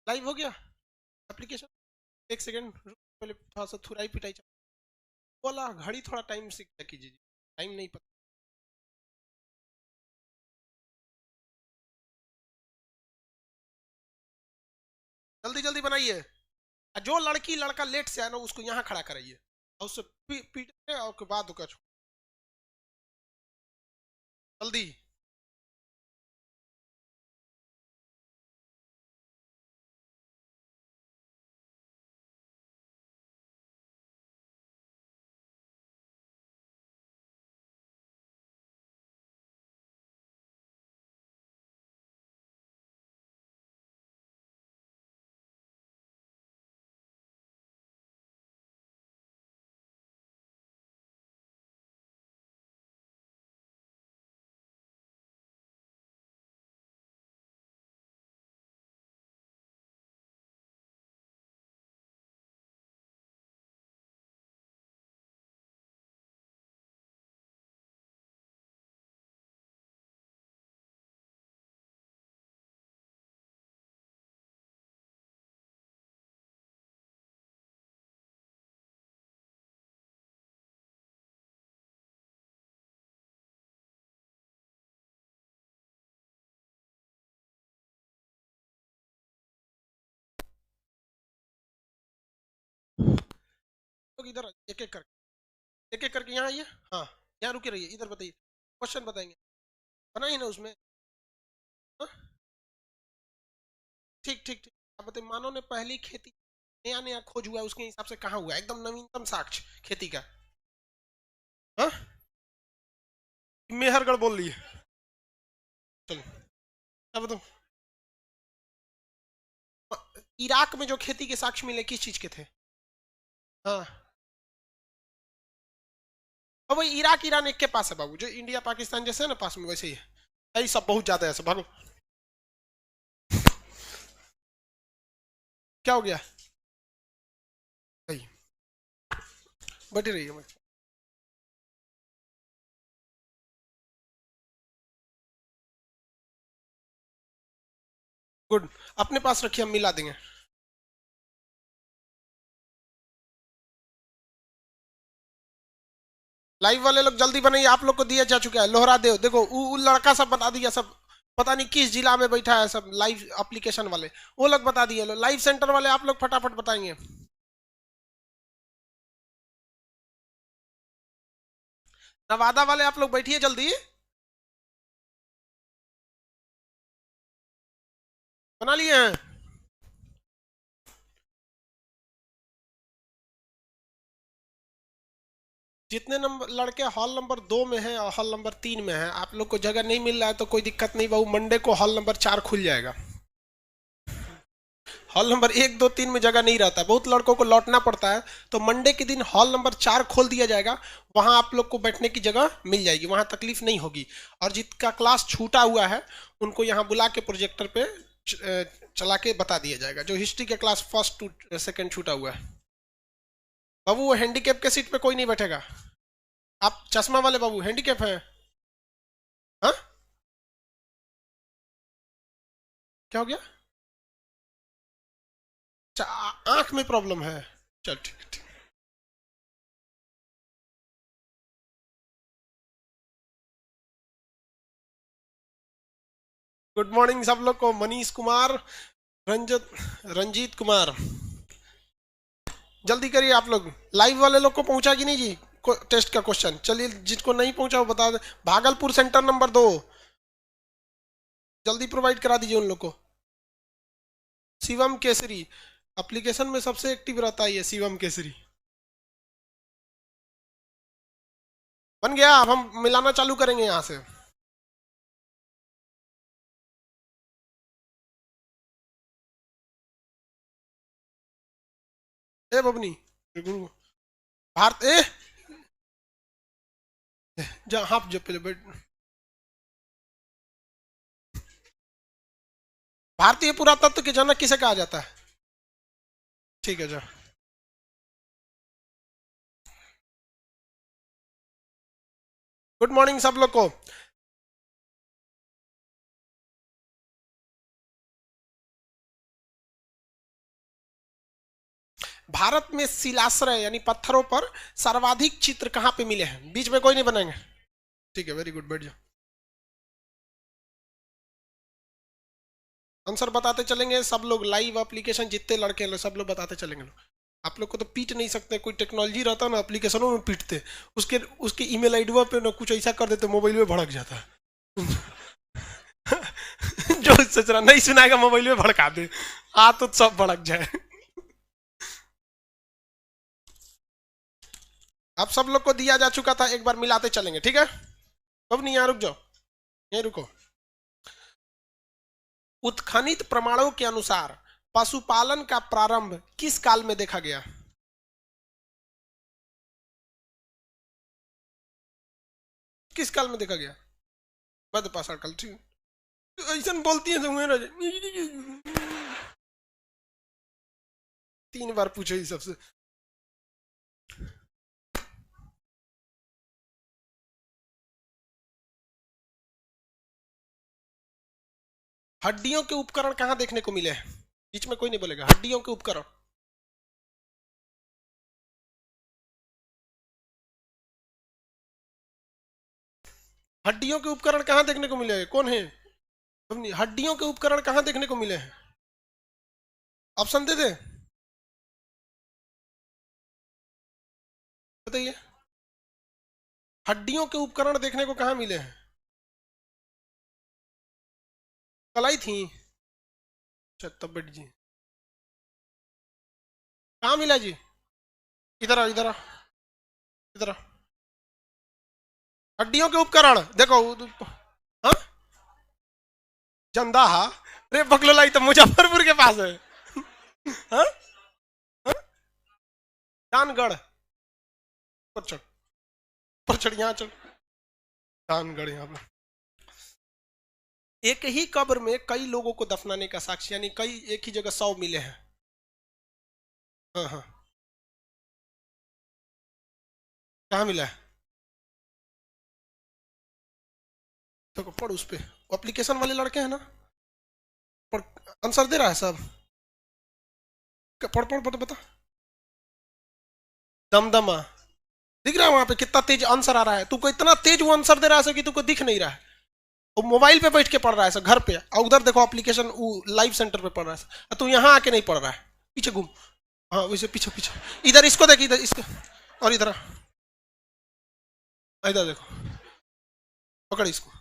Live हो गया application? एक सेकेंड पहले थोड़ा सा थुराई पिटाई बोला, घड़ी थोड़ा टाइम से क्या कीजिए, टाइम नहीं पता। जल्दी जल्दी बनाइए। जो लड़की लड़का लेट से आया ना उसको यहाँ खड़ा कराइए और उससे पीट और के बाद जल्दी। लोग इधर एक एक करके यहाँ आइए। हाँ, यहाँ रुके रहिए, इधर बताइए, क्वेश्चन बताएंगे, बनाइए ना उसमें। हाँ? ठीक ठीक ठीक। अब बताइए, मानव ने पहली खेती नया नया खोज हुआ उसके हिसाब से कहाँ हुआ, एकदम नवीनतम साक्ष्य खेती का। हाँ, मेहरगढ़ बोल लिए। चलो अब बताओ, इराक में जो खेती के साक्ष्य मिले किस चीज के थे? हाँ, और वही इराक ईरान एक के पास है बाबू, जो इंडिया पाकिस्तान जैसे है ना पास में वैसे ही है। यही सब बहुत ज्यादा है सब, भागो। क्या हो गया? सही, बैठे रहिए मत। गुड, अपने पास रखिए, हम मिला देंगे। लाइव वाले लोग जल्दी बनाइए, आप लोग को दिया जा चुका है लोहरा देव, देखो उ लड़का सब बता दिया सब, पता नहीं किस जिला में बैठा है सब लाइव एप्लीकेशन वाले, वो लोग बता दिए। लाइव सेंटर वाले आप लोग फटाफट बताएंगे। नवादा वाले आप लोग बैठिए जल्दी, बना लिए हैं? जितने नंबर लड़के हॉल नंबर 2 में हैं और हॉल नंबर 3 में हैं, आप लोग को जगह नहीं मिल रहा है तो कोई दिक्कत नहीं बाबू, मंडे को हॉल नंबर 4 खुल जाएगा। हॉल नंबर 1 2 3 में जगह नहीं रहता, बहुत लड़कों को लौटना पड़ता है, तो मंडे के दिन हॉल नंबर 4 खोल दिया जाएगा। वहां आप लोग को बैठने की जगह मिल जाएगी, वहां तकलीफ नहीं होगी। और जिसका क्लास छूटा हुआ है उनको यहाँ बुला के प्रोजेक्टर पे चला के बता दिया जाएगा, जो हिस्ट्री के क्लास फर्स्ट टू सेकेंड छूटा हुआ है। बाबू वो हैंडीकेप के सीट पे कोई नहीं बैठेगा। आप चश्मा वाले बाबू हैंडीकेप है? हाँ, क्या हो गया? अच्छा, आंख में प्रॉब्लम है। चल ठीक ठीक। गुड मॉर्निंग सब लोग को, मनीष कुमार, रंजत रंजीत कुमार, जल्दी करिए आप लोग। लाइव वाले लोग को पहुंचा कि नहीं जी टेस्ट का क्वेश्चन? चलिए, जिसको नहीं पहुंचा वो बता दे। भागलपुर सेंटर नंबर 2 जल्दी प्रोवाइड करा दीजिए उन लोग को। शिवम केसरी एप्लीकेशन में सबसे एक्टिव रहता है ये शिवम केसरी। बन गया, अब हम मिलाना चालू करेंगे यहाँ से। ए बबनी, भारत ए जा, हाँ जब पहले बैठ। भारतीय पुरातत्व के जनक किसे कहा जाता है? ठीक है, जा। गुड मॉर्निंग सब लोग को। भारत में शिलाश्रय यानी पत्थरों पर सर्वाधिक चित्र कहां पे मिले हैं? बीच में कोई नहीं बनाएंगे, ठीक है, वेरी गुड, बैठ जाओ। आंसर बताते चलेंगे सब लोग, लाइव एप्लीकेशन जितने लड़के हैं सब लोग बताते चलेंगे लोग। आप लोग को तो पीट नहीं सकते, कोई टेक्नोलॉजी रहता ना एप्लीकेशनों में पीटते, उसके उसके ईमेल आईडी पे ना कुछ ऐसा कर देते मोबाइल में भड़क जाता है। जो सोच रहा नहीं सुनाएगा मोबाइल में भड़का दे, तो सब भड़क जाए। अब सब लोग को दिया जा चुका था, एक बार मिलाते चलेंगे, ठीक है? अब नहीं, यहाँ रुक जाओ, यहीं रुको। उत्खनित प्रमाणों के अनुसार पशुपालन का प्रारंभ किस काल में देखा गया? किस काल में देखा गया? मध्यपाषाण काल, ठीक। ऐसा बोलती है तो 3 बार पूछो ही सबसे। हड्डियों के उपकरण कहां देखने को मिले हैं? बीच में कोई नहीं बोलेगा। हड्डियों के उपकरण, हड्डियों के उपकरण कहां देखने को मिले हैं? कौन है? हड्डियों के उपकरण कहां देखने को मिले हैं? ऑप्शन दे दे, बताइए। हड्डियों के उपकरण देखने को कहां मिले हैं? कलाई थी? अच्छा, तब बैठ जी। कहां मिला जी? इधर इधर इधर। हड्डियों के उपकरण देखो। हाँ, जंदाहा, रे बकलोलाई तो मुजफ्फरपुर के पास है। हाँ? हाँ? दानगढ़ पर चढ़, पर चढ़, यहाँ चढ़, दानगढ़ यहाँ पर। एक ही कब्र में कई लोगों को दफनाने का साक्ष्य, यानी कई एक ही जगह 100 मिले हैं। हाँ हाँ, कहाँ मिला है? देखो पढ़ उस पे, एप्लीकेशन वाले लड़के हैं ना, पढ़, आंसर दे रहा है सब। पढ़ पढ़ पढ़ बता। दमदमा दिख रहा है वहां पे, कितना तेज आंसर आ रहा है। तुमको इतना तेज वो आंसर दे रहा है कि तुमको दिख नहीं रहा है। वो मोबाइल पे बैठ के पढ़ रहा है घर पे, और उधर देखो एप्लीकेशन लाइव सेंटर पे पढ़ रहा है। तू यहाँ आके नहीं पढ़ रहा है, पीछे घूम। हाँ वैसे पीछे पीछे, इधर इसको देख, इधर इसको, और इधर इधर देखो, पकड़ इसको।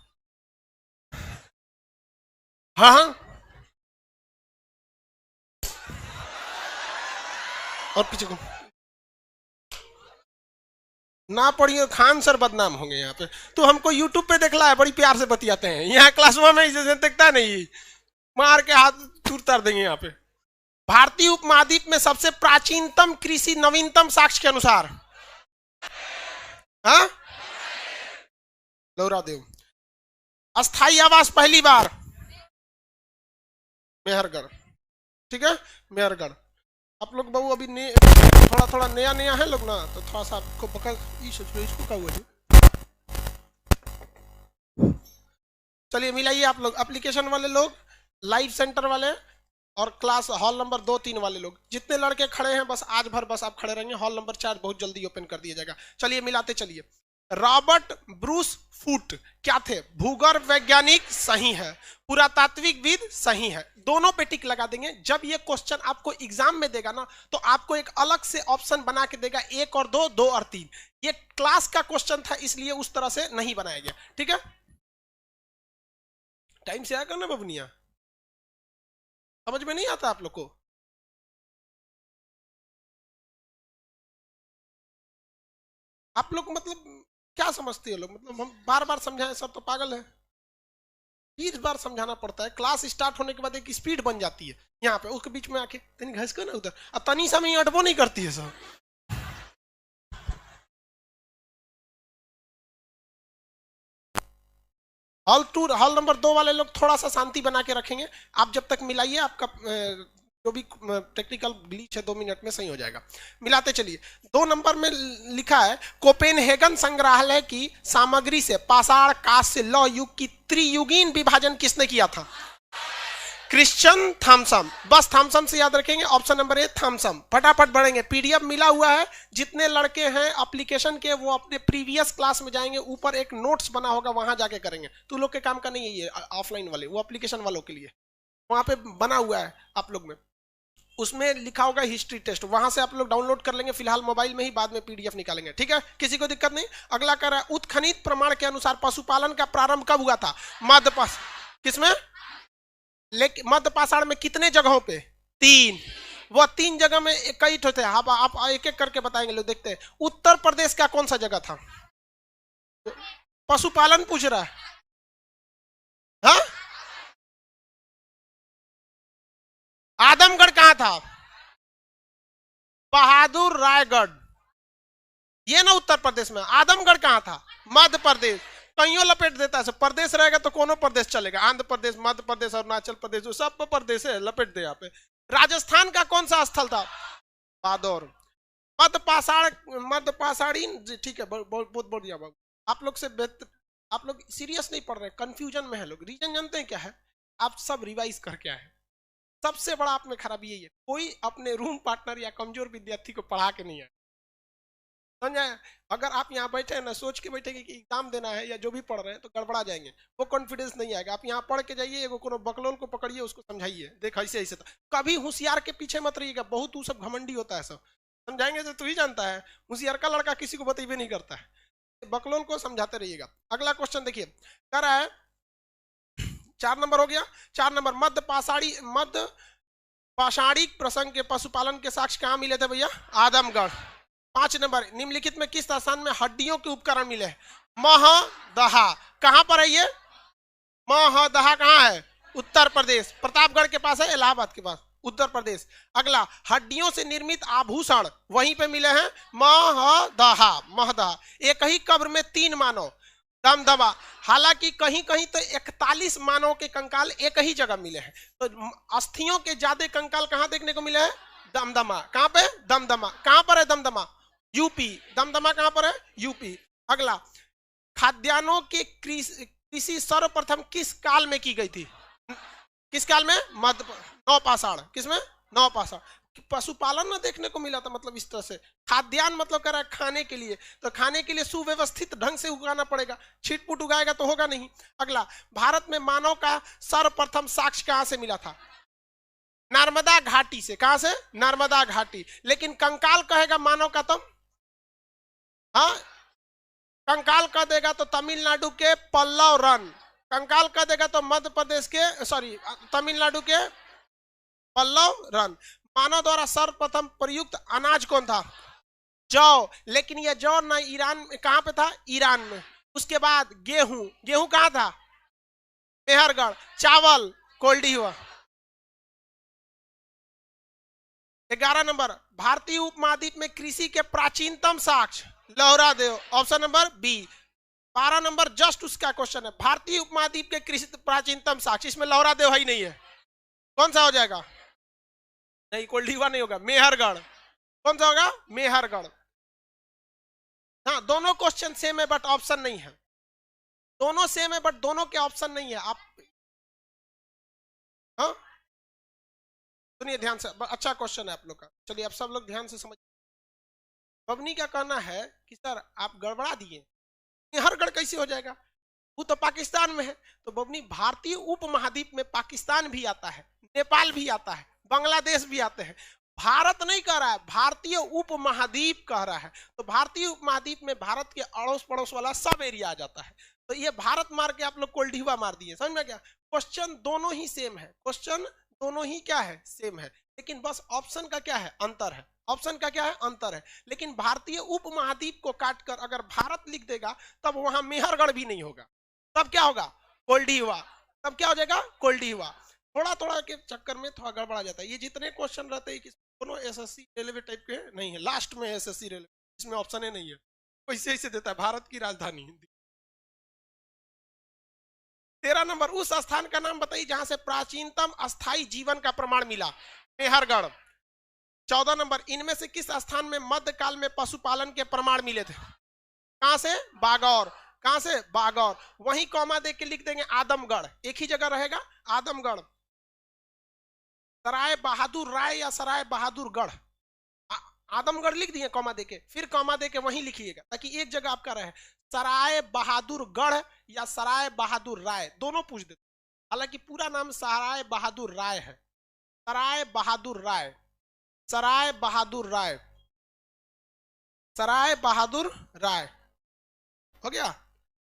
हाँ हाँ, और पीछे घूम। ना पढ़िए, खान सर बदनाम होंगे यहाँ पे। तो हमको यूट्यूब पे देखला है, बड़ी प्यार से बतियाते हैं, यहाँ क्लास में इसे देखता नहीं, मार के हाथ चूर तार देंगे यहाँ पे। भारतीय उपमहाद्वीप में सबसे प्राचीनतम कृषि नवीनतम साक्ष्य के अनुसार, हाँ, लौरा देव। अस्थाई आवास पहली बार मेहरगढ़, ठीक है, मेहरगढ़। आप लोग बहु अभी थोड़ा थोड़ा नया नया है लोग ना, तो थोड़ा सा आपको पकड़, इसको क्या हुआ जी? चलिए मिलाइए आप लोग, एप्लीकेशन वाले लोग, लाइव सेंटर वाले, और क्लास हॉल नंबर 2-3 वाले लोग। जितने लड़के खड़े हैं बस आज भर बस आप खड़े रहेंगे, हॉल नंबर 4 बहुत जल्दी ओपन कर दिया जाएगा। चलिए मिलाते चलिए। रॉबर्ट ब्रूस फूट क्या थे? भूगर्भ वैज्ञानिक सही है, पुरातात्विकविद सही है, दोनों पे टिक लगा देंगे। जब ये क्वेश्चन आपको एग्जाम में देगा ना, तो आपको एक अलग से ऑप्शन बना के देगा, 1 और 2, 2 और 3। ये क्लास का क्वेश्चन था इसलिए उस तरह से नहीं बनाया गया, ठीक है? टाइम से आया करना बबनिया, समझ में नहीं आता आप लोग को? आप लोग मतलब क्या समझते हैं लोग, मतलब हम बार बार समझाएं सब तो पागल है। 20 बार समझाना पड़ता है, क्लास स्टार्ट होने के बाद एक स्पीड बन जाती है यहाँ पे, उसके बीच में आके तनी घस कर ना उधर, अब तनी सा में अटबो नहीं करती है सब। हॉल नंबर 2 वाले लोग थोड़ा सा शांति बना के रखेंगे, आप जब तक मिलाइए आपका जो भी टेक्निकल ग्लिच है 2 मिनट में सही हो जाएगा। मिलाते चलिए। 2 नंबर में लिखा है, कोपेनहेगन संग्रहालय की सामग्री से पाषाण काल से लौह युग की त्रियुगीन विभाजन किसने किया था? क्रिश्चियन थॉमसन, बस थॉमसन से याद रखेंगे। Option number a Thomson. फटाफट बढ़ेंगे, पीडीएफ मिला हुआ है, जितने लड़के हैं एप्लीकेशन के वो अपने प्रीवियस क्लास में जाएंगे, ऊपर एक नोट्स बना होगा वहां जाके करेंगे। तो लोग के काम का नहीं है ये, ऑफलाइन वाले, वो एप्लीकेशन वालों के लिए वहां पे बना हुआ है आप लोग में, उसमें लिखा होगा हिस्ट्री टेस्ट, वहां से आप लोग डाउनलोड कर लेंगे फिलहाल मोबाइल में ही, बाद में पीडीएफ निकालेंगे, ठीक है, किसी को दिक्कत नहीं। अगला कर रहा है, उत्खनित प्रमाण के अनुसार पशुपालन का प्रारंभ कब हुआ था? मध्यपाष, किसमें? लेकिन मध्यपाषाण में कितने जगहों पे? 3। वो 3 जगह में कई ठो थे, आप एक एक करके बताएंगे, लोग देखते हैं। उत्तर प्रदेश का कौन सा जगह था? पशुपालन पूछ रहा है, हाँ? आदमगढ़ कहां था? बहादुर रायगढ़, ये ना उत्तर प्रदेश में। आदमगढ़ कहां था? मध्य प्रदेश। कहीं लपेट देता है, प्रदेश रहेगा तो कोनो प्रदेश चलेगा, आंध्र प्रदेश, मध्य प्रदेश, अरुणाचल प्रदेश, सब प्रदेश है, लपेट दे यहाँ पे। राजस्थान का कौन सा स्थल था? बादौर। मध्यपाषाणी, ठीक है, बहुत बढ़िया बाबू। आप लोग से आप लोग सीरियस नहीं पढ़ रहे, कंफ्यूजन में है लोग। रीजन जानते हैं क्या है? आप सब रिवाइज करके आए। सबसे बड़ा आप में खराबी यही है, कोई अपने रूम पार्टनर या कमजोर विद्यार्थी को पढ़ा के नहीं है, समझा? अगर आप यहाँ बैठे हैं ना, सोच के बैठेंगे कि एग्जाम देना है या जो भी पढ़ रहे हैं, तो गड़बड़ा जाएंगे, वो कॉन्फिडेंस नहीं आएगा। आप यहाँ पढ़ के जाइए, एगो कोनो बकलोल को पकड़िए, उसको समझाइए, देख ऐसे ऐसे। कभी होशियार के पीछे मत रहिएगा, बहुत वो सब घमंडी होता है, सब समझाएंगे तो तू ही जानता है, होशियार का लड़का किसी को बतेबे नहीं करता है, बकलोल को समझाते रहिएगा। अगला क्वेश्चन देखिए, कह रहा है 4 नंबर हो गया। 4 नंबर, मध्य पाषाणिक प्रसंग के पशुपालन के साक्ष्य कहाँ मिले थे भैया? आदमगढ़। 5 नंबर, निम्नलिखित में किस स्थान में हड्डियों के उपकरण मिले हैं? महदहा। कहां पर है ये? महदहा कहां है? उत्तर प्रदेश। प्रतापगढ़ के पास है, इलाहाबाद के पास, उत्तर प्रदेश। अगला, हड्डियों से निर्मित आभूषण वहीं पे मिले हैं, महदहा। एक ही कब्र में 3 मानव, दमदमा। हालांकि कहीं कहीं तो 41 मानव के कंकाल एक ही जगह मिले हैं, तो अस्थियों के ज्यादा कंकाल कहां देखने को मिले हैं? दमदमा। कहां पे? दमदमा। कहां पर है दमदमा? यूपी। दमदमा कहां पर है? यूपी। अगला, खाद्यान्नों की कृषि सर्वप्रथम किस काल में की गई थी? किस काल में? नवपाषाण। किसमें? नवपाषाण। पशुपालन में देखने को मिला था, मतलब इस तरह से। खाद्यान्न मतलब कर रहा है खाने के लिए, तो खाने के लिए सुव्यवस्थित ढंग से उगाना पड़ेगा, छिटपुट उगाएगा तो होगा नहीं। अगला, भारत में मानव का सर्वप्रथम साक्ष्य कहां से मिला था? नर्मदा घाटी से। कहां से? नर्मदा घाटी। लेकिन कंकाल कहेगा मानव का तो, हाँ, कंकाल कह देगा तो तमिलनाडु के पल्लव रन। कंकाल कह देगा तो मध्य प्रदेश के, सॉरी, तमिलनाडु के पल्लव रन। मानव द्वारा सर्वप्रथम प्रयुक्त अनाज कौन था? जौ। लेकिन यह जौ ना ईरान में, कहां पे था? ईरान में। उसके बाद गेहूं। गेहूं कहां था? मेहरगढ़। चावल कोल्डी हुआ। 11 नंबर, भारतीय उपमहाद्वीप में कृषि के प्राचीनतम साक्ष्य? Lahuradewa. Option number b. 12 नंबर, जस्ट उसका क्वेश्चन है, भारतीय उपमहाद्वीप के कृषि प्राचीनतम साक्ष्य, इसमें लोहरा देव ही नहीं है, कौन सा हो जाएगा? नहीं, कोल्डीवा नहीं होगा, मेहरगढ़। कौन सा होगा? मेहरगढ़। हाँ, दोनों क्वेश्चन सेम है बट ऑप्शन नहीं है, दोनों सेम है बट दोनों के ऑप्शन नहीं है। आप, हाँ सुनिए ध्यान से, अच्छा क्वेश्चन है आप लोग का, चलिए आप सब लोग ध्यान से समझ। बबनी का कहना है कि सर आप गड़बड़ा दिए, मेहरगढ़ कैसे हो जाएगा? वो तो पाकिस्तान में है। तो बबनी, भारतीय उपमहाद्वीप में पाकिस्तान भी आता है, नेपाल भी आता है, बांग्लादेश भी आते हैं। भारत नहीं कह रहा है, भारतीय उपमहाद्वीप कह रहा है। तो भारतीय उपमहाद्वीप में भारत के अड़ोस पड़ोस वाला सब एरिया आ जाता है। तो ये भारत मार के आप लोग कोल्डीवा मार दिए, समझ में क्या? क्वेश्चन दोनों ही सेम है, क्वेश्चन दोनों ही क्या है? सेम है, लेकिन बस ऑप्शन का क्या है? अंतर है। ऑप्शन का क्या है? अंतर है। लेकिन भारतीय उपमहाद्वीप को काटकर अगर भारत लिख देगा तब वहां मेहरगढ़ भी नहीं होगा, तब क्या होगा? कोल्डीवा। तब क्या हो जाएगा? कोल्डीवा। थोड़ा थोड़ा के चक्कर में थोड़ा गड़बड़ा जाता है। ये जितने क्वेश्चन रहते हैं दोनों एसएससी रेलवे टाइप के नहीं है, लास्ट में एसएससी रेलवे, इसमें ऑप्शन ही नहीं है, वैसे ही से देता है भारत की राजधानी हिंदी। 13 नंबर, उस स्थान का नाम बताइए जहां से प्राचीनतम अस्थाई जीवन का प्रमाण मिला? मेहरगढ़। 14 नंबर, इनमें से किस स्थान में मध्यकाल में पशुपालन के प्रमाण मिले थे? कहां से? बागौर। कहां से? बागौर। वहीं कॉमा दे के लिख देंगे आदमगढ़, एक ही जगह रहेगा आदमगढ़। सराय बहादुर राय या सराय बहादुर गढ़? आदमगढ़ लिख दिए कॉमा देके, फिर कॉमा देके वहीं लिखिएगा ताकि एक जगह आपका रहे। सराय बहादुर गढ़ या सराय बहादुर राय, दोनों पूछ देते। हालांकि पूरा नाम सराय बहादुर राय है। सराय बहादुर राय, सराय बहादुर राय, सराय बहादुर राय। हो गया?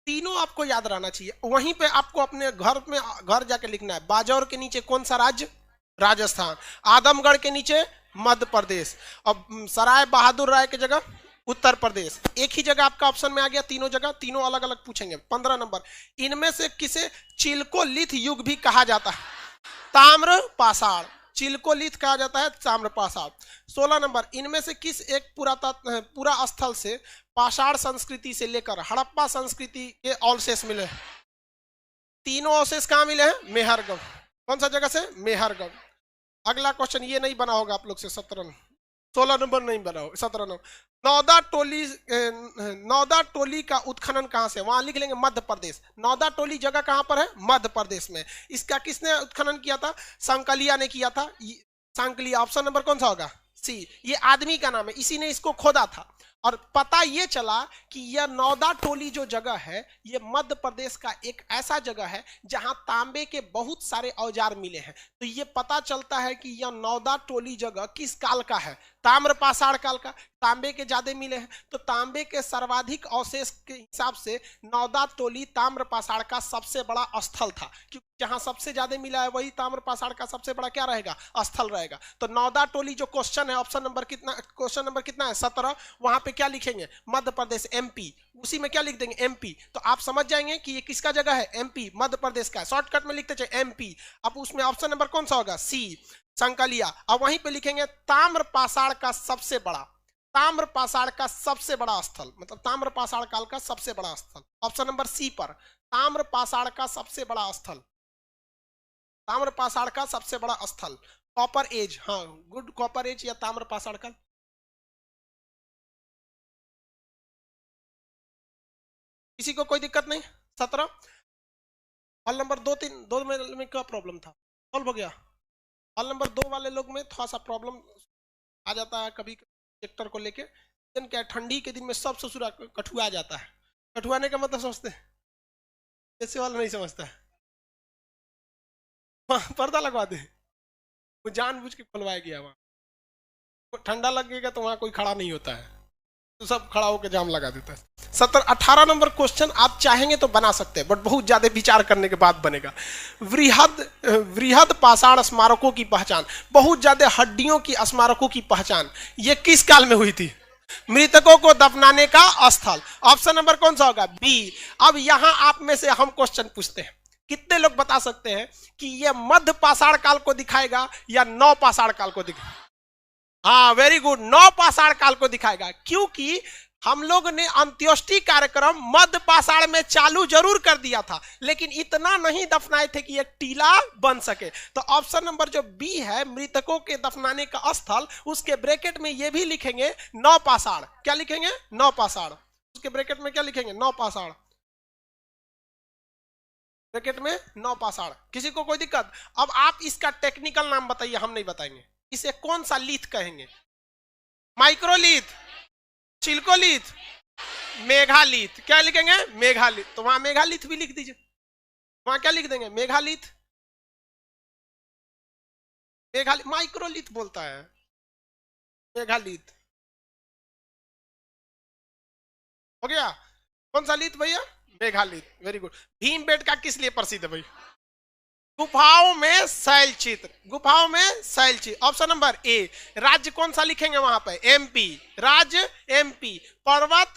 तीनों आपको याद रहना चाहिए। वहीं पे आपको अपने घर में घर जाके लिखना है। बाजौर के नीचे कौन सा राज्य? राजस्थान। आदमगढ़ के नीचे मध्य प्रदेश। और सराय बहादुर राय की जगह उत्तर प्रदेश। एक ही जगह आपका ऑप्शन में आ गया, तीनों जगह, तीनों अलग अलग पूछेंगे। 15 नंबर, इनमें से किसे चिल्कोलिथ युग भी कहा जाता है? ताम्र पाषाण, चिल्कोलिथ कहा जाता है ताम्र पाषाण। 16 नंबर, इनमें से किस एक पूरा स्थल से पाषाण संस्कृति से लेकर हड़प्पा संस्कृति के अवशेष मिले? तीनों अवशेष कहां मिले हैं? मेहरगढ़। कौन सा जगह से? मेहरगढ़। अगला क्वेश्चन ये नहीं बना होगा आप लोग से, 16 नंबर नहीं बना होगा, 17 नंबर। नौदा टोली का उत्खनन कहां से? वहां लिख लेंगे मध्य प्रदेश। नौदा टोली जगह कहां पर है? मध्य प्रदेश में। इसका किसने उत्खनन किया था? सांकलिया ने किया था। सांकलिया, ऑप्शन नंबर कौन सा होगा? सी। ये आदमी का नाम है, इसी ने इसको खोदा था। और पता ये चला कि यह नौदा टोली जो जगह है ये मध्य प्रदेश का एक ऐसा जगह है जहां तांबे के बहुत सारे औजार मिले हैं। तो ये पता चलता है कि यह नौदा टोली जगह किस काल का है? ताम्र पाषाण काल का। तांबे के ज्यादा मिले हैं, तो तांबे के सर्वाधिक अवशेष के हिसाब से नौदा टोली ताम्र पाषाण का सबसे बड़ा स्थल था, क्योंकि जहां सबसे ज्यादा मिला है वही ताम्र पाषाण का सबसे बड़ा क्या रहेगा? स्थल रहेगा। तो नौदा टोली जो क्वेश्चन है, ऑप्शन नंबर कितना, क्वेश्चन नंबर कितना है? 17। वहां पे क्या लिखेंगे? मध्य प्रदेश, एमपी। उसी में क्या लिख देंगे? एमपी। तो आप समझ जाएंगे कि ये किसका जगह है? एमपी, मध्य प्रदेश का। शॉर्टकट में लिखते चले एमपी। अब उसमें ऑप्शन नंबर कौन सा होगा? सी, संकलिया। अब वहीं पे लिखेंगे ताम्र पाषाण का सबसे बड़ा, ताम्र पाषाण का सबसे बड़ा स्थल, मतलब ताम्र पाषाण काल का सबसे बड़ा स्थल। ऑप्शन नंबर सी पर, ताम्र पाषाण का सबसे बड़ा स्थल, ताम्र पाषाण का सबसे बड़ा स्थल। कॉपर एज, हाँ गुड, कॉपर एज या ताम्र पाषाण काल। किसी को कोई दिक्कत नहीं? 17। हॉल नंबर 2 में क्या प्रॉब्लम था? सॉल्व हो गया। हॉल नंबर 2 वाले लोग में थोड़ा सा प्रॉब्लम आ जाता है कभी सेक्टर को लेके। दिन क्या, ठंडी के दिन में सब ससुरा कठुआ जाता है। कठुआने का मतलब समझते हैं? ऐसे वाला नहीं समझता है। वहाँ पर्दा लगवा दे, वो जानबूझ के खुलवाया गया। वहाँ ठंडा लगेगा तो वहाँ कोई खड़ा नहीं होता है, तो सब खड़ा होकर जाम लगा देता है। 18 नंबर क्वेश्चन आप चाहेंगे तो बना सकते हैं, बट बहुत ज्यादा विचार करने के बाद बनेगा। वृहद पाषाण स्मारकों की पहचान, बहुत ज्यादा हड्डियों की स्मारकों की पहचान, ये किस काल में हुई थी? मृतकों को दफनाने का स्थल। ऑप्शन नंबर कौन सा होगा? बी। अब यहां आप में से हम क्वेश्चन पूछते हैं, कितने लोग बता सकते हैं कि यह मध्य पाषाण काल को दिखाएगा या नव पाषाण काल को दिखाएगा? हाँ वेरी गुड, नव पाषाण काल को दिखाएगा, क्योंकि हम लोग ने अंत्योष्टि कार्यक्रम मध्य पाषाण में चालू जरूर कर दिया था, लेकिन इतना नहीं दफनाए थे कि एक टीला बन सके। तो ऑप्शन नंबर जो बी है, मृतकों के दफनाने का स्थल, उसके ब्रैकेट में ये भी लिखेंगे नव पाषाण। क्या लिखेंगे? नव पाषाण। उसके ब्रैकेट में क्या लिखेंगे? नव पाषाण, ब्रैकेट में नव पाषाण। किसी को कोई दिक्कत? अब आप इसका टेक्निकल नाम बताइए, हम नहीं बताएंगे। इसे कौन सा लिथ कहेंगे? माइक्रोलिथ, चिल्कोलिथ, मेघालिथ। क्या लिखेंगे? मेघालिथ। तो वहां मेघालिथ भी लिख दीजिए। वहां क्या लिख देंगे? मेघालिथ। मेघालिथ, माइक्रोलिथ बोलता है, मेघालिथ। हो गया? कौन सा लिथ भैया? मेघालिथ। Very good. भीमबेटका किस लिए प्रसिद्ध है भाई? गुफाओं में शैल चित्र, गुफाओं में शैल चित्र। ऑप्शन नंबर ए। राज्य कौन सा लिखेंगे वहां पे? एमपी, राज्य एमपी। पर्वत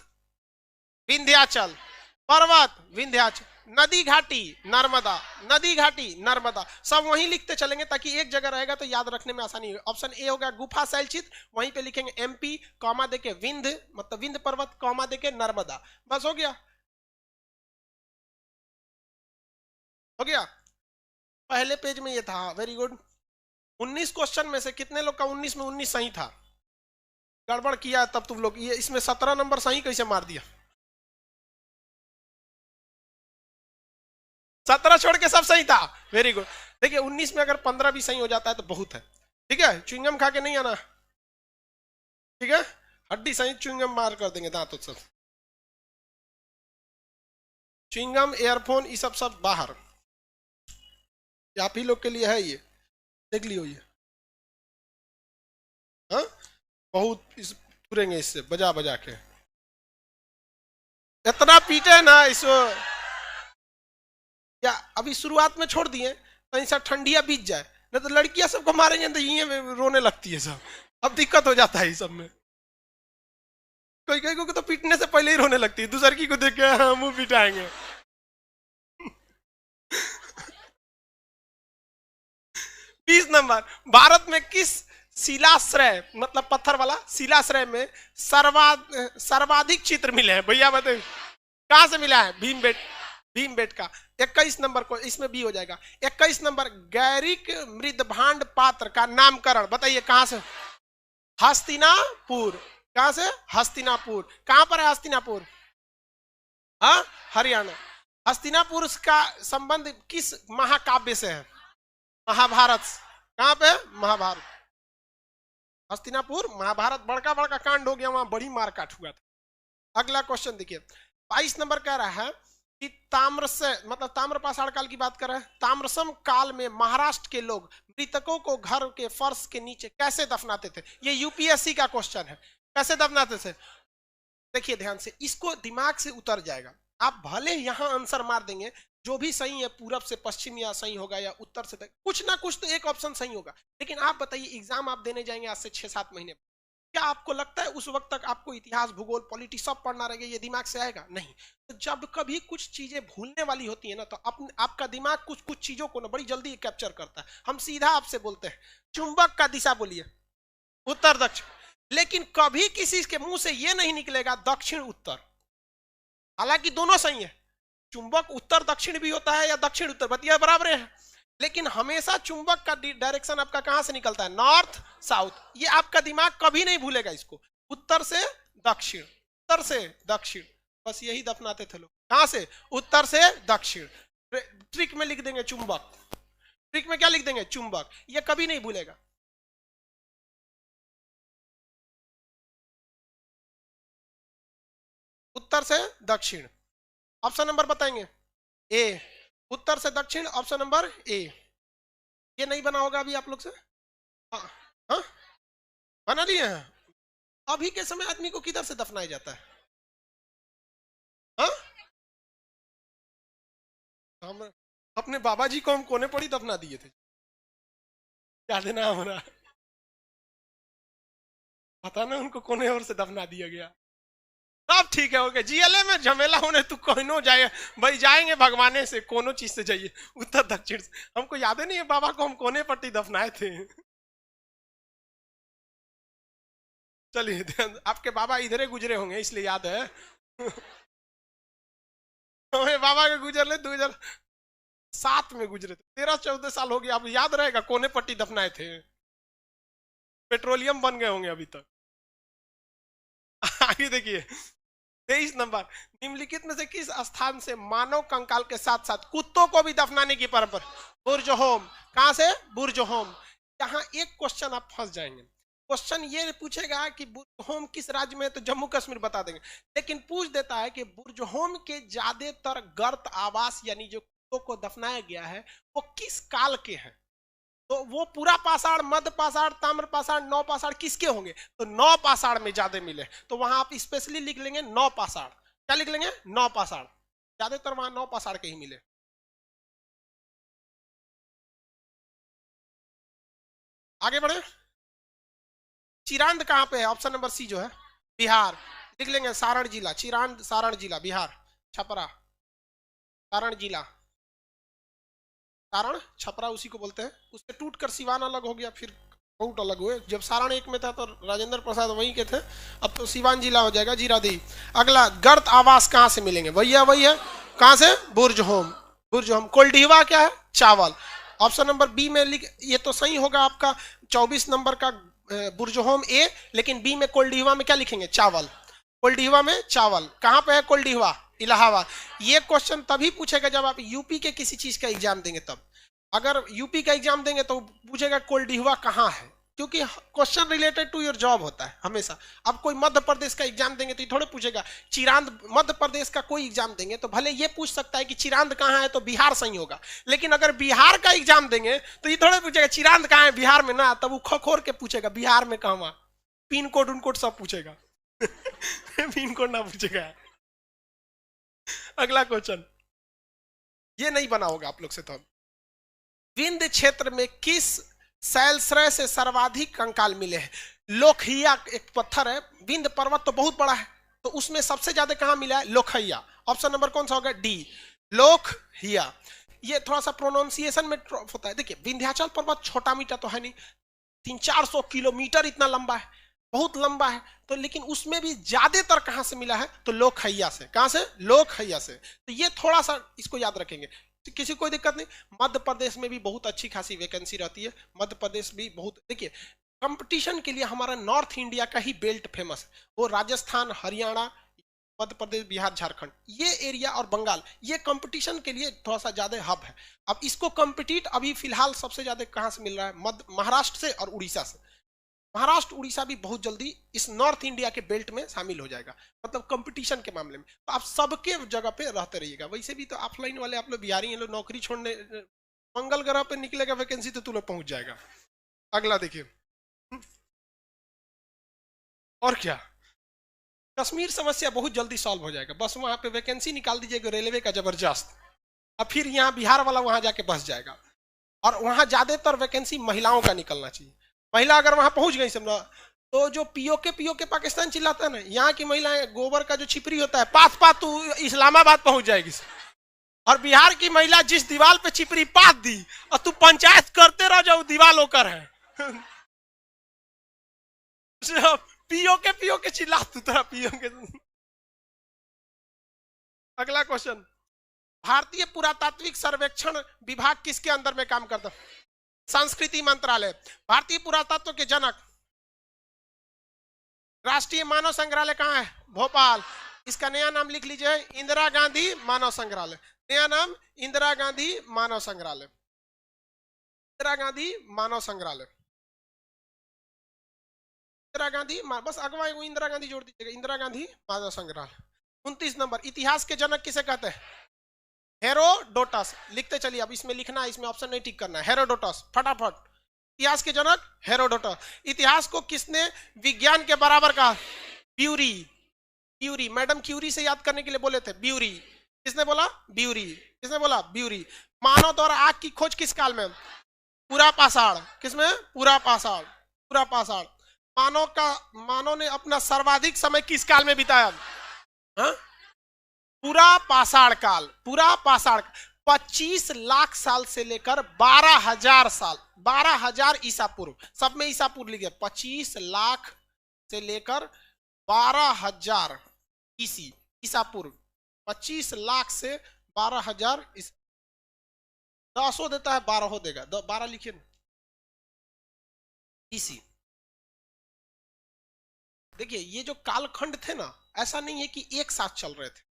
विंध्याचल, पर्वत विंध्याचल। नदी घाटी नर्मदा, नदी घाटी नर्मदा। सब वहीं लिखते चलेंगे ताकि एक जगह रहेगा तो याद रखने में आसानी होगी। ऑप्शन ए हो गया गुफा शैल चित्र, वहीं पे लिखेंगे एमपी, कॉमा देके विंध्य मतलब विंध्य पर्वत, कॉमा देके नर्मदा। बस हो गया, हो गया। पहले पेज में ये था। Very good. 19 क्वेश्चन में से कितने लोग का 19 में 19 सही था? गड़बड़ किया तब तुम लोग। ये इसमें 17 नंबर सही कैसे मार दिया? 17 छोड़ के सब सही था। Very good. देखिए 19 में अगर 15 भी सही हो जाता है तो बहुत है। ठीक है, च्युइंगम खा के नहीं आना, ठीक है, हड्डी सही च्युइंगम मार कर देंगे दांत सब। च्युइंगम, एयरफोन, ये सब सब बाहर, आप ही लोग के लिए है ये, देख लियो ये। हाँ, बहुत इस तुरेंगे इससे बजा बजा के, इतना पीटे ना इसको। या अभी शुरुआत में छोड़ दिए कहीं सा ठंडिया बीत जाए, नहीं तो लड़कियां सबको मारेंगे तो ये रोने लगती है सब, अब दिक्कत हो जाता है इस सब में। कोई कोई को तो पीटने से पहले ही रोने लगती है, दूसरी को देख के हाँ मुंह पिटाएंगे। 20 नंबर, भारत में किस शिलाश्रय मतलब पत्थर वाला शिलाश्रय में सर्वाधिक चित्र मिले हैं? भैया बताइए कहां से मिला है? भीमबेटका। 21 नंबर को इसमें भी हो जाएगा। 21 नंबर, गैरिक मृदभांड पात्र का नामकरण बताइए कहां से? हस्तिनापुर। कहां से? हस्तिनापुर। कहां पर है हस्तिनापुर? हाँ, हरियाणा। हस्तिनापुर का संबंध किस महाकाव्य से है? महाभारत। कहां पे? महाभारत। हस्तिनापुर महाभारत, बड़का बड़का कांड हो गया वहां, बड़ी मारकाट हुआ था। अगला क्वेश्चन देखिए, 22 नंबर कह रहा है कि ताम्र से मतलब ताम्रपाषाण काल की बात कर रहे हैं। ताम्रसम काल में महाराष्ट्र के लोग मृतकों को घर के फर्श के नीचे कैसे दफनाते थे? ये यूपीएससी का क्वेश्चन है, कैसे दफनाते थे? देखिए ध्यान से, इसको दिमाग से उतर जाएगा। आप भले यहां आंसर मार देंगे, जो भी सही है पूरब से पश्चिम या सही होगा या उत्तर से, कुछ ना कुछ तो एक ऑप्शन सही होगा। लेकिन आप बताइए एग्जाम आप देने जाएंगे आज से 6-7 महीने, क्या आपको लगता है उस वक्त तक आपको इतिहास, भूगोल, पॉलिटी सब पढ़ना रहेगा? ये दिमाग से आएगा? नहीं। तो जब कभी कुछ चीजें भूलने वाली होती है ना, तो आपका दिमाग कुछ कुछ चीजों को ना बड़ी जल्दी कैप्चर करता है। हम सीधा आपसे बोलते हैं चुंबक का दिशा बोलिए, उत्तर दक्षिण, लेकिन कभी किसी के मुंह से ये नहीं निकलेगा दक्षिण उत्तर, हालांकि दोनों सही है। चुंबक उत्तर दक्षिण भी होता है या दक्षिण उत्तर, बतिया बराबर है, लेकिन हमेशा चुंबक का डायरेक्शन आपका कहां से निकलता है? North south. ये आपका दिमाग कभी नहीं भूलेगा इसको, उत्तर से दक्षिण, उत्तर से दक्षिण, बस यही दफनाते थे लोग। कहां से? उत्तर से दक्षिण। ट्रिक में लिख देंगे चुंबक, ट्रिक में क्या लिख देंगे? चुंबक। ये कभी नहीं भूलेगा। उत्तर से दक्षिण, ऑप्शन नंबर बताएंगे ए, उत्तर से दक्षिण, ऑप्शन नंबर ए। ये नहीं बना होगा अभी आप लोग से? हाँ, हाँ? बना लिए हैं? अभी के समय आदमी को किधर से दफनाया जाता है? हाँ? हम अपने बाबा जी को हम कोने पर ही दफना दिए थे, याद है ना हमारा? पता ना उनको कोने और से दफना दिया गया। सब ठीक है, हो गया। जीएलए में झमेला होने तू कोई जाए भाई, जाएंगे भगवाने से, कोनो चीज से जाइए, उत्तर दक्षिण से। हमको याद है नहीं है बाबा को हम कोने पट्टी दफनाए थे। चलिए, आपके बाबा इधरे गुजरे होंगे इसलिए याद है। हमें बाबा के गुजरले 2007 में गुजरे थे, 13-14 साल हो गया। अब याद रहेगा कोने पट्टी दफनाए थे, पेट्रोलियम बन गए होंगे अभी तक। आगे देखिए 23 नंबर, निम्नलिखित में से किस स्थान से मानव कंकाल के साथ साथ कुत्तों को भी दफनाने की परंपरा? बुर्ज होम। कहां से? बुर्ज होम। यहाँ एक क्वेश्चन आप फंस जाएंगे। क्वेश्चन ये पूछेगा कि बुर्ज होम किस राज्य में है, तो जम्मू कश्मीर बता देंगे, लेकिन पूछ देता है कि बुर्ज होम के ज्यादातर गर्त आवास यानी जो कुत्तों को दफनाया गया है वो किस काल के हैं? तो वो पूरा पाषाण, मध्य पाषाण, ताम्र पाषाण, नौ पाषाण किसके होंगे? तो नौ पाषाण में ज्यादा मिले, तो वहां आप स्पेशली लिख लेंगे नौ पाषाण। क्या लिख लेंगे? नौ पाषाण। ज्यादातर वहां नौ पाषाण के ही मिले। आगे बढ़े, चिरांद कहां पे है? ऑप्शन नंबर सी जो है बिहार, लिख लेंगे सारण जिला, चिरांद सारण जिला बिहार, छपरा सारण जिला, सारण छपरा उसी को बोलते हैं। उससे टूट कर सिवान अलग हो गया, फिर बहुत अलग हुए। जब सारण एक में था तो राजेंद्र प्रसाद वहीं के थे, अब तो सिवान जिला हो जाएगा, जीरादेही। अगला, गर्त आवास कहां से मिलेंगे? भैया वही है, कहां से? बुर्ज होम। बुर्ज होम। कोल्डीवा क्या है? चावल। ऑप्शन नंबर बी में लिख, ये तो सही होगा आपका 24 नंबर का बुर्ज होम ए, लेकिन बी में कोल्डीवा में क्या लिखेंगे? चावल। कोल्डीवा में चावल। कहां पे है कोल्डीवा? इलाहाबाद। ये क्वेश्चन तभी पूछेगा जब आप यूपी के किसी चीज का एग्जाम देंगे तब। अगर यूपी का एग्जाम देंगे तो पूछेगा कोल्डिहुआ कहाँ है, क्योंकि question related to your job होता है हमेशा। अब कोई मध्य प्रदेश का एग्जाम देंगे तो ये थोड़े पूछेगा चिरांद, मध्य प्रदेश का कोई एग्जाम देंगे तो भले ये पूछ सकता है कि चिरांद कहाँ है तो बिहार सही होगा, लेकिन अगर बिहार का एग्जाम देंगे तो ये थोड़े पूछेगा चिरांद कहाँ है बिहार में ना, तब वो खखोर के पूछेगा बिहार में कहाँ, पिन कोड उन कोड सब पूछेगा पिन कोड ना पूछेगा। अगला क्वेश्चन, ये नहीं बना होगा आप लोग से। तो विंध्य क्षेत्र में किस शैलश्रय से सर्वाधिक कंकाल मिले हैं? लोकहिया एक पत्थर है, विंध्य पर्वत तो बहुत बड़ा है, तो उसमें सबसे ज्यादा कहां मिला है? लोकहिया। ऑप्शन नंबर कौन सा होगा? डी, लोकहिया। ये थोड़ा सा प्रोनाउंसिएशन में होता है। देखिए विंध्याचल पर्वत छोटा मीटर तो है नहीं, 300-400 किलोमीटर इतना लंबा है, बहुत लंबा है, तो लेकिन उसमें भी ज्यादातर कहां से मिला है? तो लोकहिया से। कहां से? लोकहिया से। तो ये थोड़ा सा इसको याद रखेंगे, तो किसी कोई दिक्कत नहीं। मध्य प्रदेश में भी बहुत अच्छी खासी वैकेंसी रहती है, मध्य प्रदेश भी बहुत। देखिए कंपटीशन के लिए हमारा नॉर्थ इंडिया का ही बेल्ट फेमस है, वो राजस्थान, हरियाणा, मध्य प्रदेश, बिहार, झारखंड, ये एरिया और बंगाल, ये कंपटीशन के लिए थोड़ा सा ज्यादा हब है। अब इसको कंपीट अभी फिलहाल सबसे ज्यादा कहां से मिल रहा है? मध्य, महाराष्ट्र से और उड़ीसा से। महाराष्ट्र उड़ीसा भी बहुत जल्दी इस नॉर्थ इंडिया के बेल्ट में शामिल हो जाएगा, मतलब कंपटीशन के मामले में। तो आप सबके जगह पे रहते रहिएगा। वैसे भी तो ऑफलाइन वाले आप लोग बिहारी हैं, लोग नौकरी छोड़ने मंगल ग्रह पे निकलेगा वैकेंसी तो तू लोग पहुंच जाएगा। अगला देखिए, और क्या, कश्मीर समस्या बहुत जल्दी सॉल्व हो जाएगा, बस वहां पे वैकेंसी निकाल दीजिएगा रेलवे का जबरदस्त, अब फिर यहाँ बिहार वाला वहां जाके बस जाएगा। और वहां ज्यादातर वैकेंसी महिलाओं का निकलना चाहिए। महिला अगर वहां पहुंच गई समझो, तो जो पीओके पाकिस्तान चिल्लाता है ना, यहाँ की महिलाएं गोबर का जो छिपरी होता है पात पात तू इस्लामाबाद पहुंच जाएगी। और बिहार की महिला जिस दीवार पे छिपरी पात दी और तू पंचायत करते रह जाओ, दीवार होकर है पीओके चिल्ला तू तरह पीओके। अगला क्वेश्चन, भारतीय पुरातात्विक सर्वेक्षण विभाग किसके अंदर में काम करता है? संस्कृति मंत्रालय। भारतीय पुरातत्व के जनक, राष्ट्रीय मानव संग्रहालय कहाँ है? भोपाल। इसका नया नाम लिख लीजिए, इंदिरा गांधी मानव संग्रहालय। नया नाम इंदिरा गांधी मानव संग्रहालय, इंदिरा गांधी मानव संग्रहालय, इंदिरा गांधी, बस अगवा इंदिरा गांधी जोड़ दीजिएगा, इंदिरा गांधी मानव संग्रहालय। 29 नंबर, इतिहास के जनक किसे कहते हैं? हेरोडोटस। लिखते चलिए, अब इसमें लिखना है, इसमें ऑप्शन नहीं टिक करना है। हेरोडोटस, फटाफट। इतिहास के जनक हेरोडोटस। इतिहास को किसने विज्ञान के बराबर कहा? ब्यूरी। ब्यूरी, मैडम क्यूरी से याद करने के लिए बोले थे, ब्यूरी। किसने बोला? ब्यूरी। किसने बोला? ब्यूरी। मानव द्वारा आग की खोज किस काल में? पूरा पाषाण। किसमें? पूरा पाषाण, पूरा पाषाण। मानव ने अपना सर्वाधिक समय किस काल में बिताया? हाँ? पूरा पाषाण काल, पूरा पाषाण। 25 लाख साल से लेकर 12,000 साल, 12,000 ईसा पूर्व, सब में ईसा पूर्व लिखे। 25 लाख से लेकर 12,000 ईसा पूर्व, 25 लाख से 12,000। 10 देता है, 12 देगा, 12 लिखिए ईसी। देखिए ये जो कालखंड थे ना, ऐसा नहीं है कि एक साथ चल रहे थे।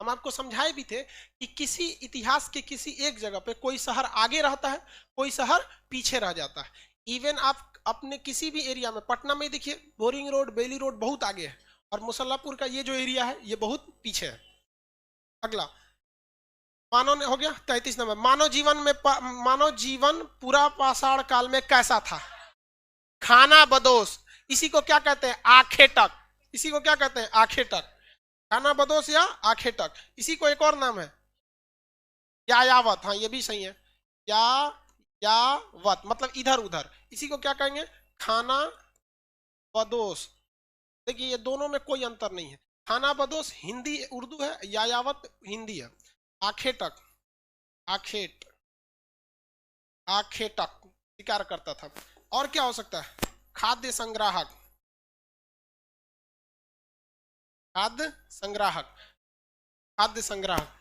हम आपको समझाए भी थे कि किसी इतिहास के किसी एक जगह पे कोई शहर आगे रहता है, कोई शहर पीछे रह जाता है। इवन आप अपने किसी भी एरिया में, पटना में देखिए बोरिंग रोड, बेली रोड बहुत आगे है, और मुसल्लापुर का ये जो एरिया है ये बहुत पीछे है। अगला, मानव ने हो गया 33 नंबर। मानव जीवन पूरा पाषाण काल में कैसा था? खाना बदोश। इसी को क्या कहते हैं? आखेटक। इसी को क्या कहते हैं? आखेटक। खाना बदोश या आखेटक। इसी को एक और नाम है यायावत। हाँ ये भी सही है, यायावत मतलब इधर उधर। इसी को क्या कहेंगे? खाना बदोश। देखिए ये दोनों में कोई अंतर नहीं है। खाना बदोश हिंदी उर्दू है, यायावत हिंदी है। आखेटक, आखेटक शिकार करता था। और क्या हो सकता है? खाद्य संग्राहक, खाद्य संग्राहक, खाद्य संग्राहक।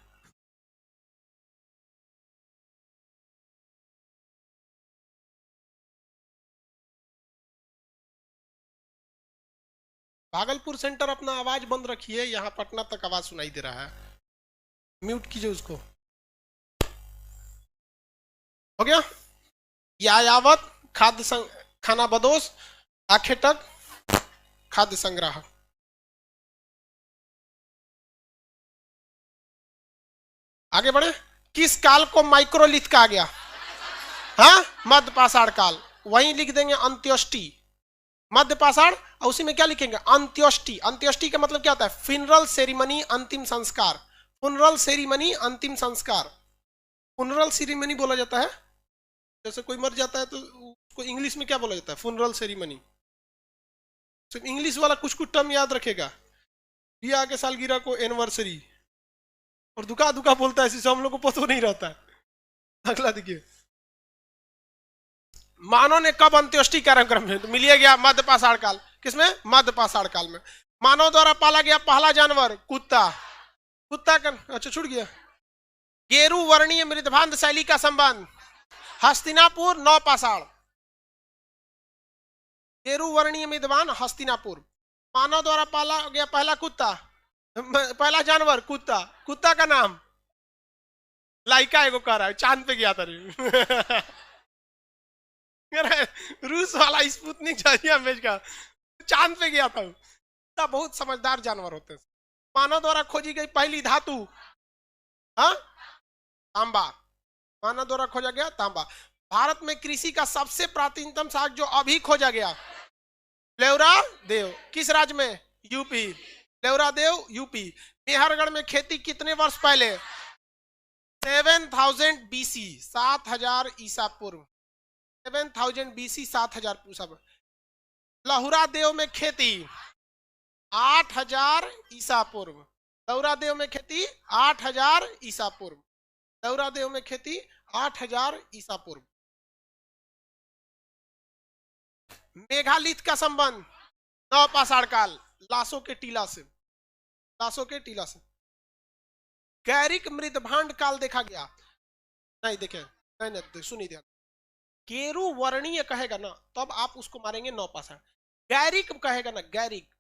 भागलपुर सेंटर अपना आवाज बंद रखिए, यहाँ पटना तक आवाज सुनाई दे रहा है, म्यूट कीजिए उसको। हो गया। यायावत खाना बदोश, आखेटक खाद्य संग्रह। आगे बढ़े। किस काल को माइक्रोलिथ कहा गया? हाँ, मध्य पाषाण काल। वहीं लिख देंगे अंत्योष्टि, मध्य पाषाण, और उसी में क्या लिखेंगे? अंत्योष्टि। अंत्योष्टि का मतलब क्या होता है? फ्यूनरल सेरिमनी, अंतिम संस्कार। फ्यूनरल सेरिमनी, अंतिम संस्कार। फ्यूनरल सेरिमनी बोला जाता है, जैसे कोई मर जाता है तो उसको इंग्लिश में क्या बोला जाता है? Funeral ceremony. सिर्फ इंग्लिश वाला कुछ कुछ टर्म याद रखेगा। ब्याह के सालगिरह को एनिवर्सरी, और दुका दुका बोलता है, इसी हम लोग को पता नहीं रहता है। अगला देखिए, मानव ने कब अंत्योष्टि कार्यक्रम में तो मिलिए गया? मध्य पाषाण काल। किसमें? मध्य पाषाण काल में। मानव द्वारा पाला गया पहला जानवर कुत्ता। कुत्ता का अच्छा छूट गया। गेरू वर्णीय मृदभांत शैली का संबंध हस्तिनापुर, नौ पाषाण। गेरू वर्णीय मृदभान, हस्तिनापुर। मानव द्वारा पाला गया पहला कुत्ता, पहला जानवर कुत्ता। कुत्ता का नाम लाइका एगो कह रहा है, चांद पे गया था। रूस वाला स्पुतनिक भेज का चांद पे गया था। कुत्ता बहुत समझदार जानवर होते हैं। मानव द्वारा खोजी गई पहली धातु, हाँ, तांबा। मानव द्वारा खोजा गया तांबा। भारत में कृषि का सबसे प्राचीनतम साग जो अभी खोजा गया, लेवरा देव। किस राज्य में? यूपी। लेवरा देव, यूपी। मेहरगढ़ में खेती कितने वर्ष पहले? 7000 BC, 7000 ईसा पूर्व। 7000 BC, 7000 ईसा पूर्व। लहुरा देव में खेती 8000 ईसा पूर्व। लहुरा देव में खेती 8000 ईसा पूर्व। लहुरा देव में खेती 8000 ईसा पूर्व। मेघालिथ का संबंध नौ पाषाण काल, लाशों के टीला से। लाशों के टीला से। गैरिक मृदभांड काल देखा गया? नहीं देखे, नहीं सुनी ध्यान। गेरू वर्णीय कहेगा ना तब आप उसको मारेंगे नौ पाषाण। गैरिक कहेगा ना, गैरिक,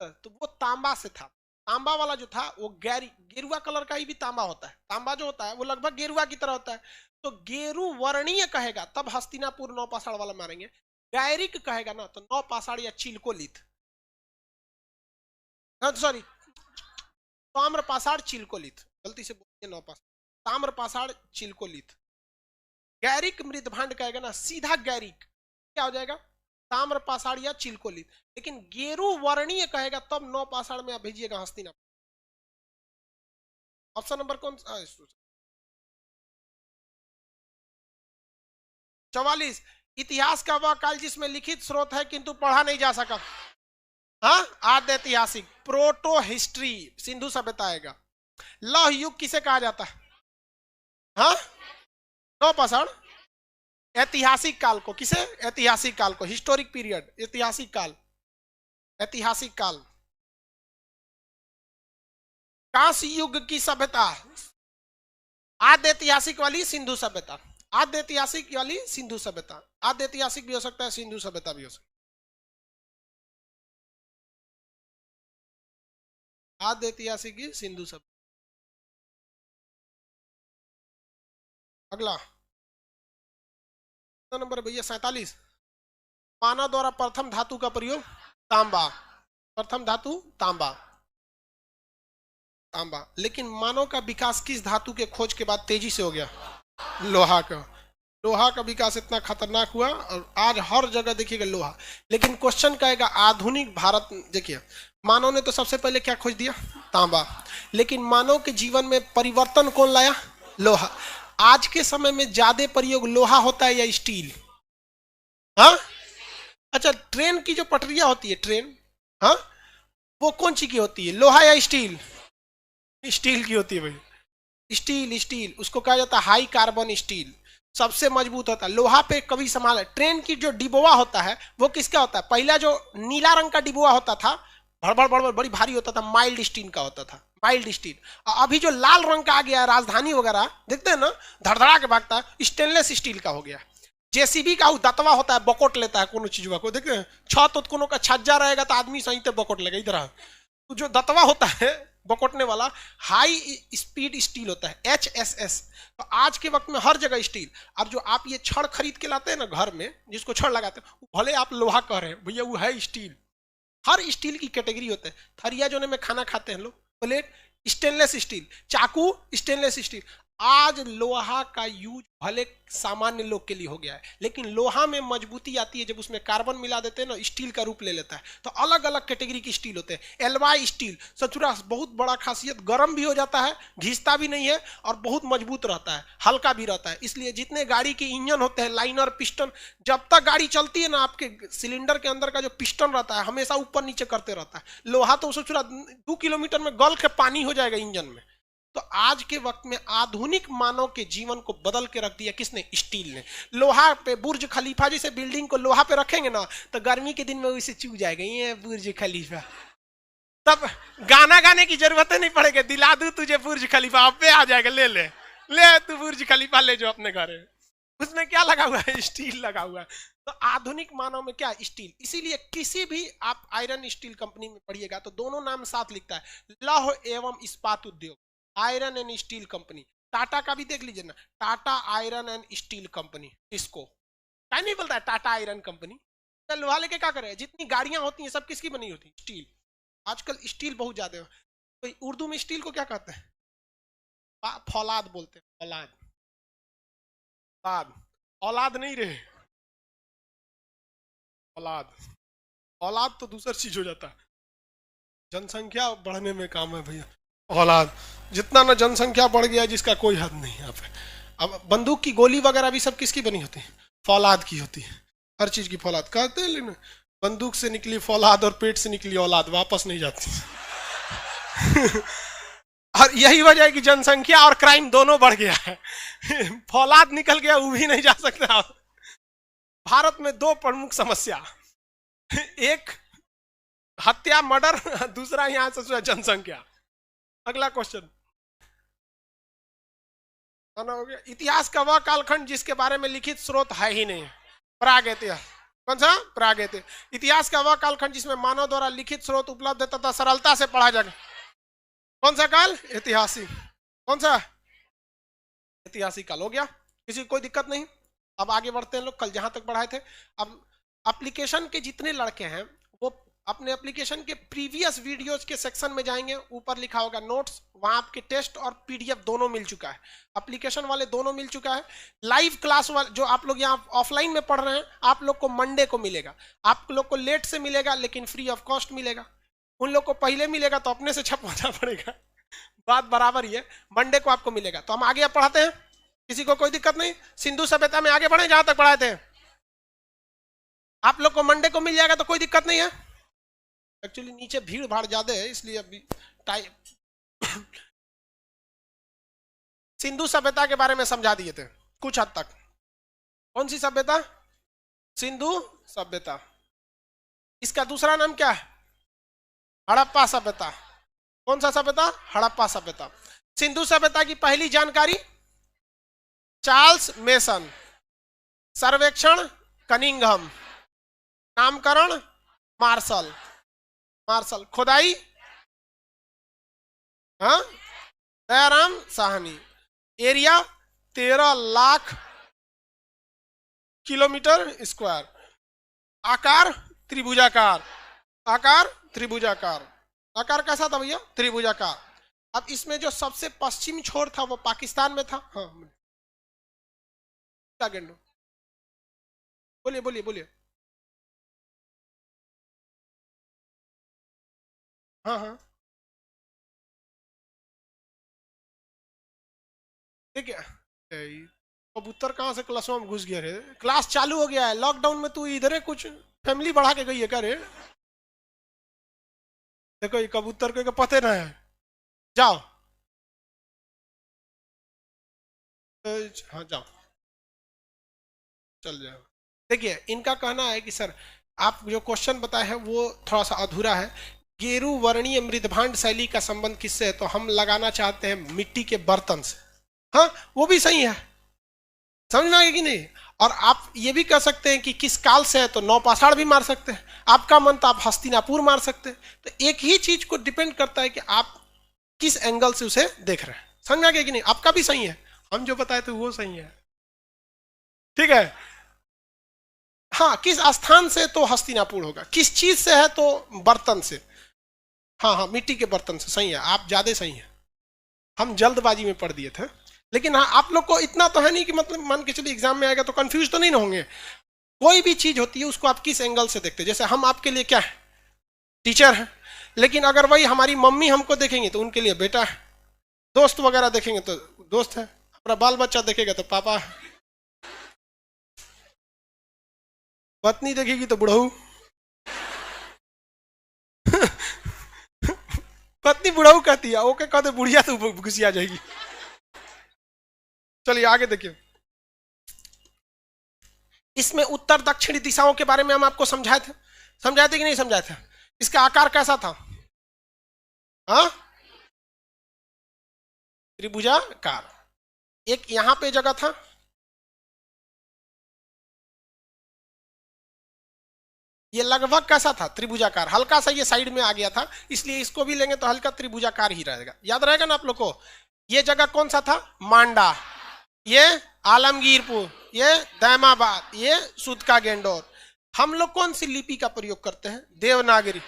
तो वो तांबा से था। तांबा वाला जो था वो गेरुआ कलर का ही भी तांबा होता है। तांबा जो होता है वो लगभग गेरुआ की तरह होता है। तो गेरू वर्णीय कहेगा तब हस्तिनापुर नौ पाषाण वाला मारेंगे। गैरिक कहेगा ना तो नौ पाषाण या चिलकोलिथ, सॉरी, ताम्र पाषाण चिलकोलिथ, गलती से बोलिए नौ पाषाण, ताम्र पाषाण चिलकोलिथ। गैरिक मृदभांड कहेगा ना सीधा गैरिक क्या हो जाएगा? ताम्र पाषाण या चिलकोलिथ। लेकिन गेरू वर्णीय कहेगा तब नौ पाषाण में आप भेजिएगा हस्तिनापुर। ऑप्शन नंबर कौन? 44। इतिहास का वह काल जिसमें लिखित स्रोत है किंतु पढ़ा नहीं जा सका। हाँ, आद्य ऐतिहासिक, प्रोटो हिस्ट्री, सिंधु सभ्यता आएगा। लौह युग किसे कहा जाता है? हाँ, नौ पाषाण। ऐतिहासिक काल को किसे? ऐतिहासिक काल को, हिस्टोरिक पीरियड, ऐतिहासिक काल। ऐतिहासिक काल। कांस्य युग की सभ्यता आद्य ऐतिहासिक वाली सिंधु सभ्यता। आद्य ऐतिहासिक वाली सिंधु सभ्यता। आद्य ऐतिहासिक भी हो सकता है, सिंधु सभ्यता भी हो सकता है। आद्य ऐतिहासिक की सिंधु सभ्यता। अगला नंबर भैया 47। मानव द्वारा प्रथम धातु का प्रयोग तांबा। प्रथम धातु तांबा। तांबा। लेकिन मानव का विकास किस धातु के खोज के बाद तेजी से हो गया? लोहा का। लोहा का विकास इतना खतरनाक हुआ और आज हर जगह देखिएगा लोहा। लेकिन क्वेश्चन कहेगा आधुनिक भारत, देखिए मानव ने तो सबसे पहले क्या खोज दिया? तांबा। लेकिन मानव के जीवन में परिवर्तन कौन लाया? लोहा। आज के समय में ज्यादा प्रयोग लोहा होता है या स्टील? हाँ, अच्छा, ट्रेन की जो पटरियां होती है, ट्रेन, हाँ, वो कौन सी की होती है? लोहा या स्टील? स्टील की होती है भाई। स्टील, स्टील उसको कहा जाता है हाई कार्बन स्टील, सबसे मजबूत होता है। लोहा पे कभी संभाल। ट्रेन की जो डिब्बा होता है वो किसका होता है? पहला जो नीला रंग का डिब्बा होता था, भड़बड़ भड़बड़ बड़ी भारी होता था, माइल्ड स्टील का होता था, माइल्ड स्टील। अभी जो लाल रंग का आ गया राजधानी वगैरह, देखते हैं ना, धड़धड़ा के भागता है, स्टेनलेस स्टील का हो गया। जेसीबी का दतवा होता है, बकोट लेता है कोनो चीज को, देखते हैं छत कोनो का छज्जा रहेगा तो आदमी सही बकोट लेगा इधर। तो जो दतवा होता है बकोटने वाला, हाई स्पीड स्टील होता है, HSS। तो आज के वक्त में हर जगह स्टील। अब जो आप ये छड़ खरीद के लाते हैं ना घर में, जिसको छड़ लगाते हैं, भले आप लोहा कह रहे हैं, भैया वो है स्टील। हर स्टील की कैटेगरी होता है। थरिया जोने में खाना खाते हैं लोग, प्लेट स्टेनलेस स्टील, चाकू स्टेनलेस स्टील। आज लोहा का यूज भले सामान्य लोग के लिए हो गया है, लेकिन लोहा में मजबूती आती है जब उसमें कार्बन मिला देते हैं ना, स्टील का रूप ले लेता है। तो अलग अलग कैटेगरी की स्टील होते हैं। एलवाई स्टील सचुरा बहुत बड़ा खासियत, गर्म भी हो जाता है, घिसता भी नहीं है, और बहुत मजबूत रहता है, हल्का भी रहता है। इसलिए जितने गाड़ी के इंजन होते हैं, लाइनर, पिस्टन, जब तक गाड़ी चलती है ना, आपके सिलेंडर के अंदर का जो पिस्टन रहता है हमेशा ऊपर नीचे करते रहता है। लोहा तो सचुरा 2 किलोमीटर में गल के पानी हो जाएगा इंजन में। तो आज के वक्त में आधुनिक मानव के जीवन को बदल के रख दिया किसने? स्टील ने। लोहा पे बुर्ज खलीफा जैसे बिल्डिंग को लोहा पे रखेंगे ना, तो गर्मी के दिन में उसे चू जाएगा, ये बुर्ज खलीफा। तब गाना गाने की जरूरत नहीं पड़ेगी, दिला दूं तुझे बुर्ज खलीफा, अब पे आ जाएगा, ले ले ले तू बुर्ज खलीफा ले जो अपने घर। उसमें क्या लगा हुआ है? स्टील लगा हुआ है। तो आधुनिक मानव में क्या? स्टील। इसीलिए किसी भी आप आयरन स्टील कंपनी में पढ़िएगा तो दोनों नाम साथ लिखता है, लौह एवं इस्पात उद्योग, iron and steel company. Tata का भी देख लीजिए ना, Tata iron and steel company. इसको क्या नहीं बोलता है टाटा आयरन कंपनी? तो लोहा लेके क्या करे? जितनी गाड़ियां होती हैं सब किसकी बनी होती है? स्टील। आजकल स्टील बहुत ज्यादा है। तो उर्दू में स्टील को क्या कहते हैं? फौलाद बोलते हैं, फौलाद। औलाद, औलाद नहीं रहे, औलाद। औलाद तो दूसरी चीज हो जाता है। जनसंख्या बढ़ने में काम है भैया, औलाद। जितना ना जनसंख्या बढ़ गया जिसका कोई हद नहीं यहाँ पे। अब बंदूक की गोली वगैरह भी सब किसकी बनी होती है? फौलाद की होती है। हर चीज की फौलाद कहते हैं, लेकिन बंदूक से निकली फौलाद और पेट से निकली औलाद वापस नहीं जाती। और यही वजह है कि जनसंख्या और क्राइम दोनों बढ़ गया है। फौलाद निकल गया, वो भी नहीं जा सकता। भारत में 2 प्रमुख समस्या, एक हत्या, मर्डर, दूसरा यहां से जनसंख्या। अगला क्वेश्चन हो गया, इतिहास का वह कालखंड जिसके बारे में लिखित स्रोत है ही नहीं। प्राग इतिहास। कौन सा? प्राग इतिहास। इतिहास का वह कालखंड जिसमें मानव द्वारा लिखित स्रोत उपलब्ध तथा सरलता से पढ़ा जाएगा। कौन सा काल? ऐतिहासिक। कौन सा? ऐतिहासिक काल। हो गया, किसी को कोई दिक्कत नहीं। अब आगे बढ़ते हैं लोग, कल जहां तक पढ़ाए थे। अब एप्लीकेशन के जितने लड़के हैं वो अपने एप्लीकेशन के प्रीवियस वीडियोस के सेक्शन में जाएंगे, ऊपर लिखा होगा नोट्स, वहां आपके टेस्ट और पीडीएफ दोनों मिल चुका है। एप्लीकेशन वाले दोनों मिल चुका है। लाइव क्लास वाले जो आप लोग यहाँ ऑफलाइन में पढ़ रहे हैं, आप लोग को मंडे को मिलेगा। आप लोग को लेट से मिलेगा लेकिन फ्री ऑफ कॉस्ट मिलेगा। उन लोग को पहले मिलेगा तो अपने से छपवाना पड़ेगा, बात बराबर ही है। मंडे को आपको मिलेगा। तो हम आगे अब पढ़ाते हैं, किसी को कोई दिक्कत नहीं। सिंधु सभ्यता में आगे बढ़े जहां तक पढ़ाए थे। आप लोग को मंडे को मिल जाएगा तो कोई दिक्कत नहीं है। एक्चुअली नीचे भीड़ भाड़ ज्यादा है इसलिए अभी टाइम। सिंधु सभ्यता के बारे में समझा दिए थे कुछ हद तक। कौन सी सभ्यता? सिंधु सभ्यता। इसका दूसरा नाम क्या है? हड़प्पा सभ्यता। कौन सा सभ्यता? हड़प्पा सभ्यता। सिंधु सभ्यता की पहली जानकारी चार्ल्स मेसन, सर्वेक्षण कनिंघम, नामकरण मार्शल, मार्शल, खुदाई हाँ Dayaram Sahni, area 13 lakh kilometre square, आकार त्रिभुजाकार, आकार त्रिभुजाकार। आकार कैसा था भैया? त्रिभुजाकार। अब इसमें जो सबसे पश्चिमी छोर था वो पाकिस्तान में था। हाँ बोलिए बोलिए बोलिए। हाँ हाँ ठीक है। कबूतर कहाँ से क्लासों में घुस गया रे? क्लास चालू हो गया है, लॉकडाउन में तू इधर है, कुछ फैमिली बढ़ा के गई है क्या रे? देखो ये कबूतर को पते ना है। जाओ हाँ जाओ, चल जाओ। देखिए इनका कहना है कि सर आप जो क्वेश्चन बताए हैं वो थोड़ा सा अधूरा है। गेरू वर्णीय मृदभांड शैली का संबंध किससे है? तो हम लगाना चाहते हैं मिट्टी के बर्तन से। हाँ वो भी सही है, समझ में आ गया कि नहीं? और आप ये भी कह सकते हैं कि किस काल से है, तो नौपाषाण भी मार सकते हैं। आपका मन तो आप हस्तिनापुर मार सकते हैं। तो एक ही चीज को डिपेंड करता है कि आप किस एंगल से उसे देख रहे हैं। समझ में आ गया कि नहीं? आपका भी सही है, हम जो बताए थे वो सही है, ठीक है। हाँ, किस स्थान से तो हस्तिनापुर होगा, किस चीज से है तो बर्तन से। हाँ हाँ, मिट्टी के बर्तन से, सही है, आप ज्यादा सही हैं। हम जल्दबाजी में पढ़ दिए थे, लेकिन हाँ आप लोग को इतना तो है नहीं कि मतलब मान के चलिए एग्जाम में आएगा तो कंफ्यूज तो नहीं ना होंगे। कोई भी चीज होती है उसको आप किस एंगल से देखते हैं। जैसे हम आपके लिए क्या है, टीचर है, लेकिन अगर वही हमारी मम्मी हमको देखेंगे तो उनके लिए बेटा है, दोस्त वगैरह देखेंगे तो दोस्त है, हमारा बाल बच्चा देखेगा तो पापा है, पत्नी देखेगी तो बुढ़ऊ पत्नी बुढ़ऊ कहती है, ओके कहते बुढ़िया तो घुसिया जाएगी। चलिए आगे देखिए, इसमें उत्तर दक्षिणी दिशाओं के बारे में हम आपको समझाए थे कि नहीं समझाए थे? इसका आकार कैसा था? हाँ, त्रिभुजाकार। एक यहां पे जगह था, ये लगभग कैसा था? त्रिभुजाकार, हल्का सा ये साइड में आ गया था, इसलिए इसको भी लेंगे तो हल्का त्रिभुजाकार ही रहेगा। याद रहेगा ना आप लोग को? ये जगह कौन सा था? मांडा, ये आलमगीरपुर, ये दैमाबाद, ये सुद का गेंडोर। हम लोग कौन सी लिपि का प्रयोग करते हैं? देवनागरी।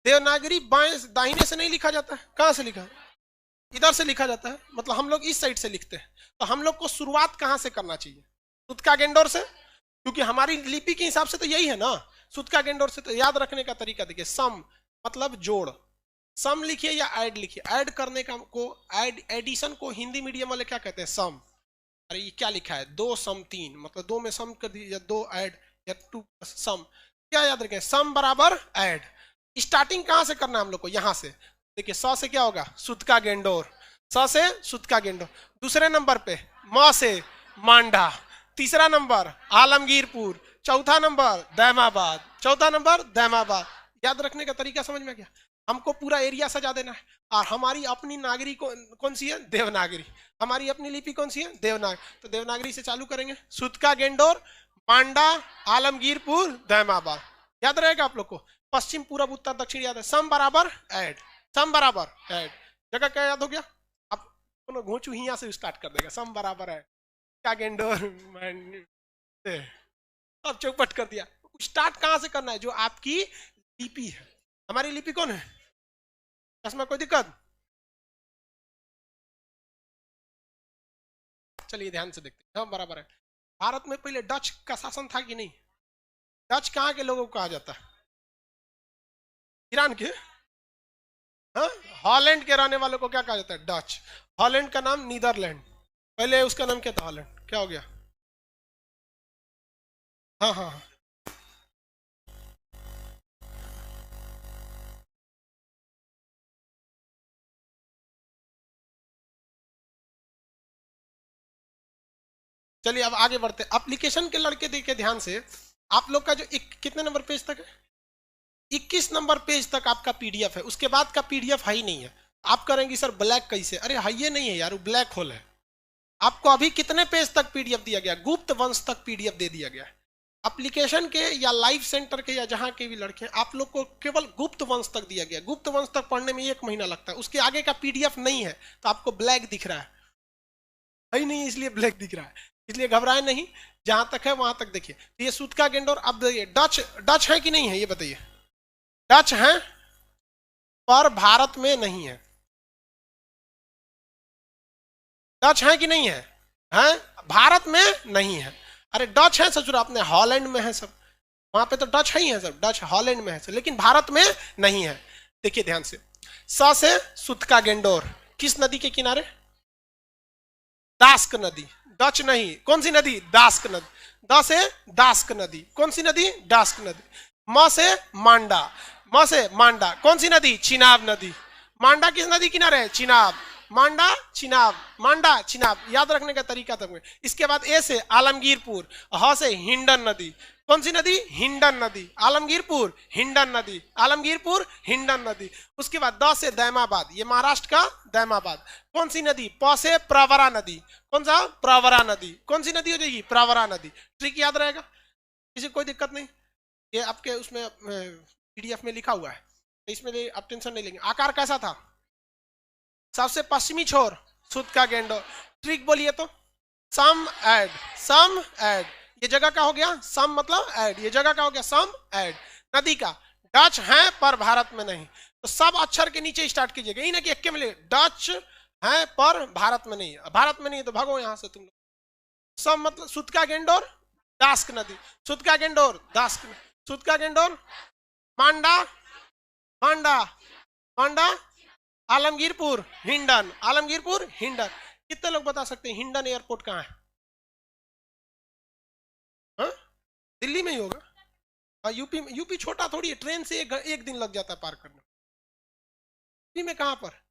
देवनागरी बाएं दाहिने से नहीं लिखा जाता है, कहां से लिखा है? इधर से लिखा जाता है, मतलब हम लोग इस साइड से लिखते हैं। तो हम लोग को शुरुआत कहां से करना चाहिए? सुद का गेंडोर से, क्योंकि हमारी लिपि के हिसाब से तो यही है ना, सुद का गेंडोर से। तो याद रखने का तरीका देखिए, सम मतलब जोड़, सम लिखिए या ऐड लिखिए। ऐड करने का को एडिशन को हिंदी मीडियम वाले क्या कहते हैं? सम। अरे ये क्या लिखा है? 2 सम 3, मतलब 2 में सम कर दीजिए, 2 ऐड या 2 सम। क्या याद रखें? सम बराबर ऐड। स्टार्टिंग कहां से करना है हम लोग को? यहां से। देखिए स से क्या होगा? सुद का गेंडोर, स से सुद का गेंडोर। दूसरे नंबर पे म से मांडा, तीसरा नंबर आलमगीरपुर, चौथा नंबर दैमाबाद, चौथा नंबर दैमाबाद। याद रखने का तरीका समझ में गया? हमको पूरा एरिया सजा देना है। और हमारी अपनी नागरी कौन सी है? देवनागरी। हमारी अपनी लिपि कौन सी है? देवनागरी। तो देवनागरी से चालू करेंगे, सुद का गेंडोर, मांडा, आलमगीरपुर, दैमाबाद। याद रहेगा आप लोग को? पश्चिम पूर्व उत्तर दक्षिण याद है। सम बराबर ऐड, सम बराबर ऐड। जगह क्या याद हो गया? आप घोचू हिया से स्टार्ट कर देगा, सम बराबर है का गेंडोर, अब चौपट कर दिया। स्टार्ट कहां से करना है? जो आपकी लिपि है। हमारी लिपि कौन है? इसमें कोई दिक्कत? चलिए ध्यान से देखते हैं। हाँ बराबर है। भारत में पहले डच का शासन था कि नहीं? डच कहाँ के लोगों को कहा जाता है? ईरान के? हाँ, हॉलैंड के रहने वालों को क्या कहा जाता है? डच। हॉलैंड का नाम नीदरलैंड, पहले उसका नाम क्या था? हॉलैंड। क्या हो गया? हाँ हाँ हाँ। चलिए अब आगे बढ़ते। एप्लीकेशन के लड़के देखिए ध्यान से, आप लोग का जो कितने नंबर पेज तक है? 21 नंबर पेज तक आपका पीडीएफ है, उसके बाद का पीडीएफ है ही नहीं है। आप करेंगे सर ब्लैक कैसे? अरे है ये नहीं है यार, वो ब्लैक होल है। आपको अभी कितने पेज तक पीडीएफ दिया गया? गुप्त वंश तक पीडीएफ दे दिया गया है। एप्लीकेशन के या लाइव सेंटर के या जहां के भी लड़के हैं, आप लोग को केवल गुप्त वंश तक दिया गया। गुप्त वंश तक पढ़ने में 1 महीना लगता है, उसके आगे का पीडीएफ नहीं है, तो आपको ब्लैक दिख रहा है ही नहीं, इसलिए ब्लैक दिख रहा है। इसलिए घबराए नहीं, जहां तक है वहां तक देखिए। तो ये सुद का गेंडोर। अब देखिए डच, डच है कि नहीं है ये बताइए? डच है पर भारत में नहीं है। डच है कि नहीं है? हैं? भारत में नहीं है। अरे डच है ससुर, अपने हॉलैंड में है सब, वहां पे तो डच है ही है सब, डच हॉलैंड में है सब, लेकिन भारत में नहीं है। देखिए ध्यान से, स से सुद का गेंडोर किस नदी के किनारे? दास्क नदी। डच नहीं, कौन सी नदी? दास्क नदी। द से दास्क नदी, कौन सी नदी? दास्क नदी। म से मांडा, म से मांडा, कौन सी नदी? चिनाब नदी। मांडा किस नदी किनारे है? चिनाब। मांडा चिनाब, मांडा चिनाब। याद रखने का तरीका था। इसके बाद ए से आलमगीरपुर, ह से हिंडन नदी, कौन सी नदी? हिंडन नदी। आलमगीरपुर, हिंडन नदी, आलमगीरपुर, हिंडन नदी। उसके बाद द से दैमाबाद, ये महाराष्ट्र का दैमाबाद, कौन सी नदी? प से प्रवरा नदी, कौन सा? प्रवरा नदी। कौन सी नदी हो जाएगी? प्रवरा नदी। ट्रिक याद रहेगा, किसी कोई दिक्कत नहीं। ये आपके उसमें पीडीएफ में लिखा हुआ है, इसमें आप टेंशन नहीं लेंगे। आकार कैसा था? सबसे पश्चिमी छोर सूत्का गेंडोर। ट्रिक बोलिए तो, सम एड, सम एड, ये जगह का हो गया सम मतलब एड, ये जगह का हो गया सम एड। नदी का डच है पर भारत में नहीं, तो सब अक्षर के नीचे स्टार्ट कीजिएगा, यही ना कि एक मिले डच है पर भारत में नहीं, भारत में नहीं तो भागो यहां से तुम लोग। सब मतलब सूत्का गेंडोर दास्क नदी, सूत्का गेंडोर दास्क, सूत्का गेंडोर मांडा, मांडा, मांडा, आलमगीरपुर हिंडन, आलमगीरपुर हिंडन। कितने लोग बता सकते हैं हिंडन एयरपोर्ट कहाँ है? हा? दिल्ली में ही होगा। हाँ यूपी में, यूपी छोटा थोड़ी है, ट्रेन से एक दिन लग जाता है पार करने। यूपी में कहाँ पर?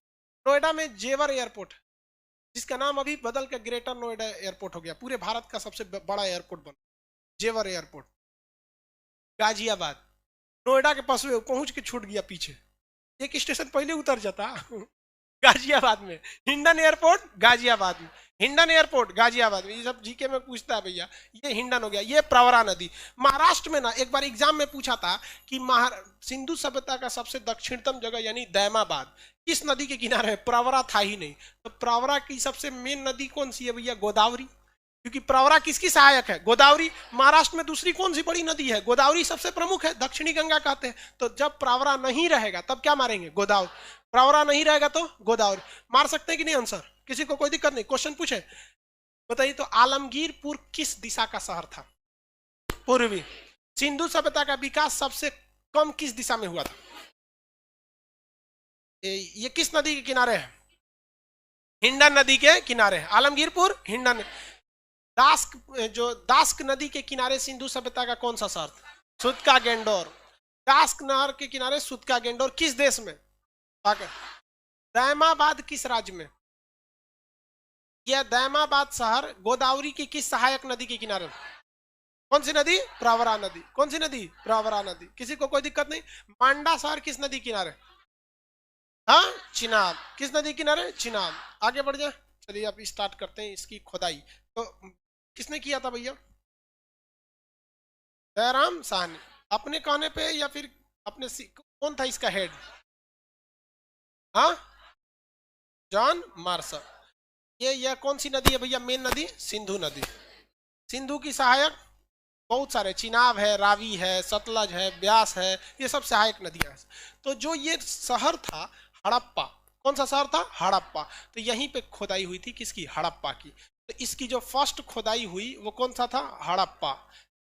नोएडा में जेवर एयरपोर्ट, जिसका नाम अभी बदल के ग्रेटर नोएडा एयरपोर्ट हो गया, पूरे भारत का सबसे बड़ा एयरपोर्ट बना जेवर एयरपोर्ट। गाजियाबाद नोएडा के पास पहुंच के छूट गया पीछे, एक स्टेशन पहले उतर जाता। गाजियाबाद में हिंडन एयरपोर्ट, गाजियाबाद में हिंडन एयरपोर्ट, गाजियाबाद में। ये सब जीके में पूछता है भैया, ये हिंडन हो गया। ये प्रवरा नदी महाराष्ट्र में ना, एक बार एग्जाम में पूछा था कि सिंधु सभ्यता का सबसे दक्षिणतम जगह यानी दैमाबाद किस नदी के किनारे है? प्रवरा था ही नहीं, तो प्रवरा की सबसे मेन नदी कौन सी है भैया? गोदावरी, क्योंकि प्रवरा किसकी सहायक है? गोदावरी। महाराष्ट्र में दूसरी कौन सी बड़ी नदी है? गोदावरी सबसे प्रमुख है, दक्षिणी गंगा कहते हैं। तो जब प्रवरा नहीं रहेगा तब क्या मारेंगे? गोदावरी। प्रवरा नहीं रहेगा तो गोदावरी। मार सकते हैं कि नहीं आंसर? किसी को कोई दिक्कत नहीं? क्वेश्चन पूछे बताइए तो, आलमगीरपुर किस दिशा का शहर था? पूर्वी। सिंधु सभ्यता का विकास सबसे कम किस दिशा में हुआ था? ये किस नदी के किनारे है? हिंडन नदी के किनारे है आलमगीरपुर, हिंडन। दास्क, जो दास्क नदी के किनारे सिंधु सभ्यता का कौन सा शहर था? सूत्का गेंडोर। दास्क नहर के किनारे सूत्का गेंडोर किस देश में? दैमाबाद किस राज्य में? यह दैमाबाद शहर गोदावरी की किस सहायक नदी के किनारे? कौन सी नदी? प्रवरा नदी। कौन सी नदी? प्रवरा नदी। किसी को कोई दिक्कत नहीं? मांडा शहर किस नदी किनारे? हाँ, चिनाब। किस नदी किनारे? चिनाब। आगे बढ़ जाए, चलिए अब स्टार्ट करते हैं इसकी खुदाई। तो किसने किया था भैया? दयाराम साहनी। अपने कहने पे या फिर अपने कौन था इसका हेड? हाँ, जॉन मार्शल। ये कौन सी नदी है भैया? मेन नदी सिंधु नदी। सिंधु की सहायक बहुत सारे, चिनाब है, रावी है, सतलज है, ब्यास है, ये सब सहायक नदियां हैं। तो जो ये शहर था हड़प्पा, कौन सा शहर था? हड़प्पा। तो यहीं पे खोदाई हुई थी, किसकी? हड़प्पा की। तो इसकी जो फर्स्ट खोदाई हुई वो कौन सा था? हड़प्पा।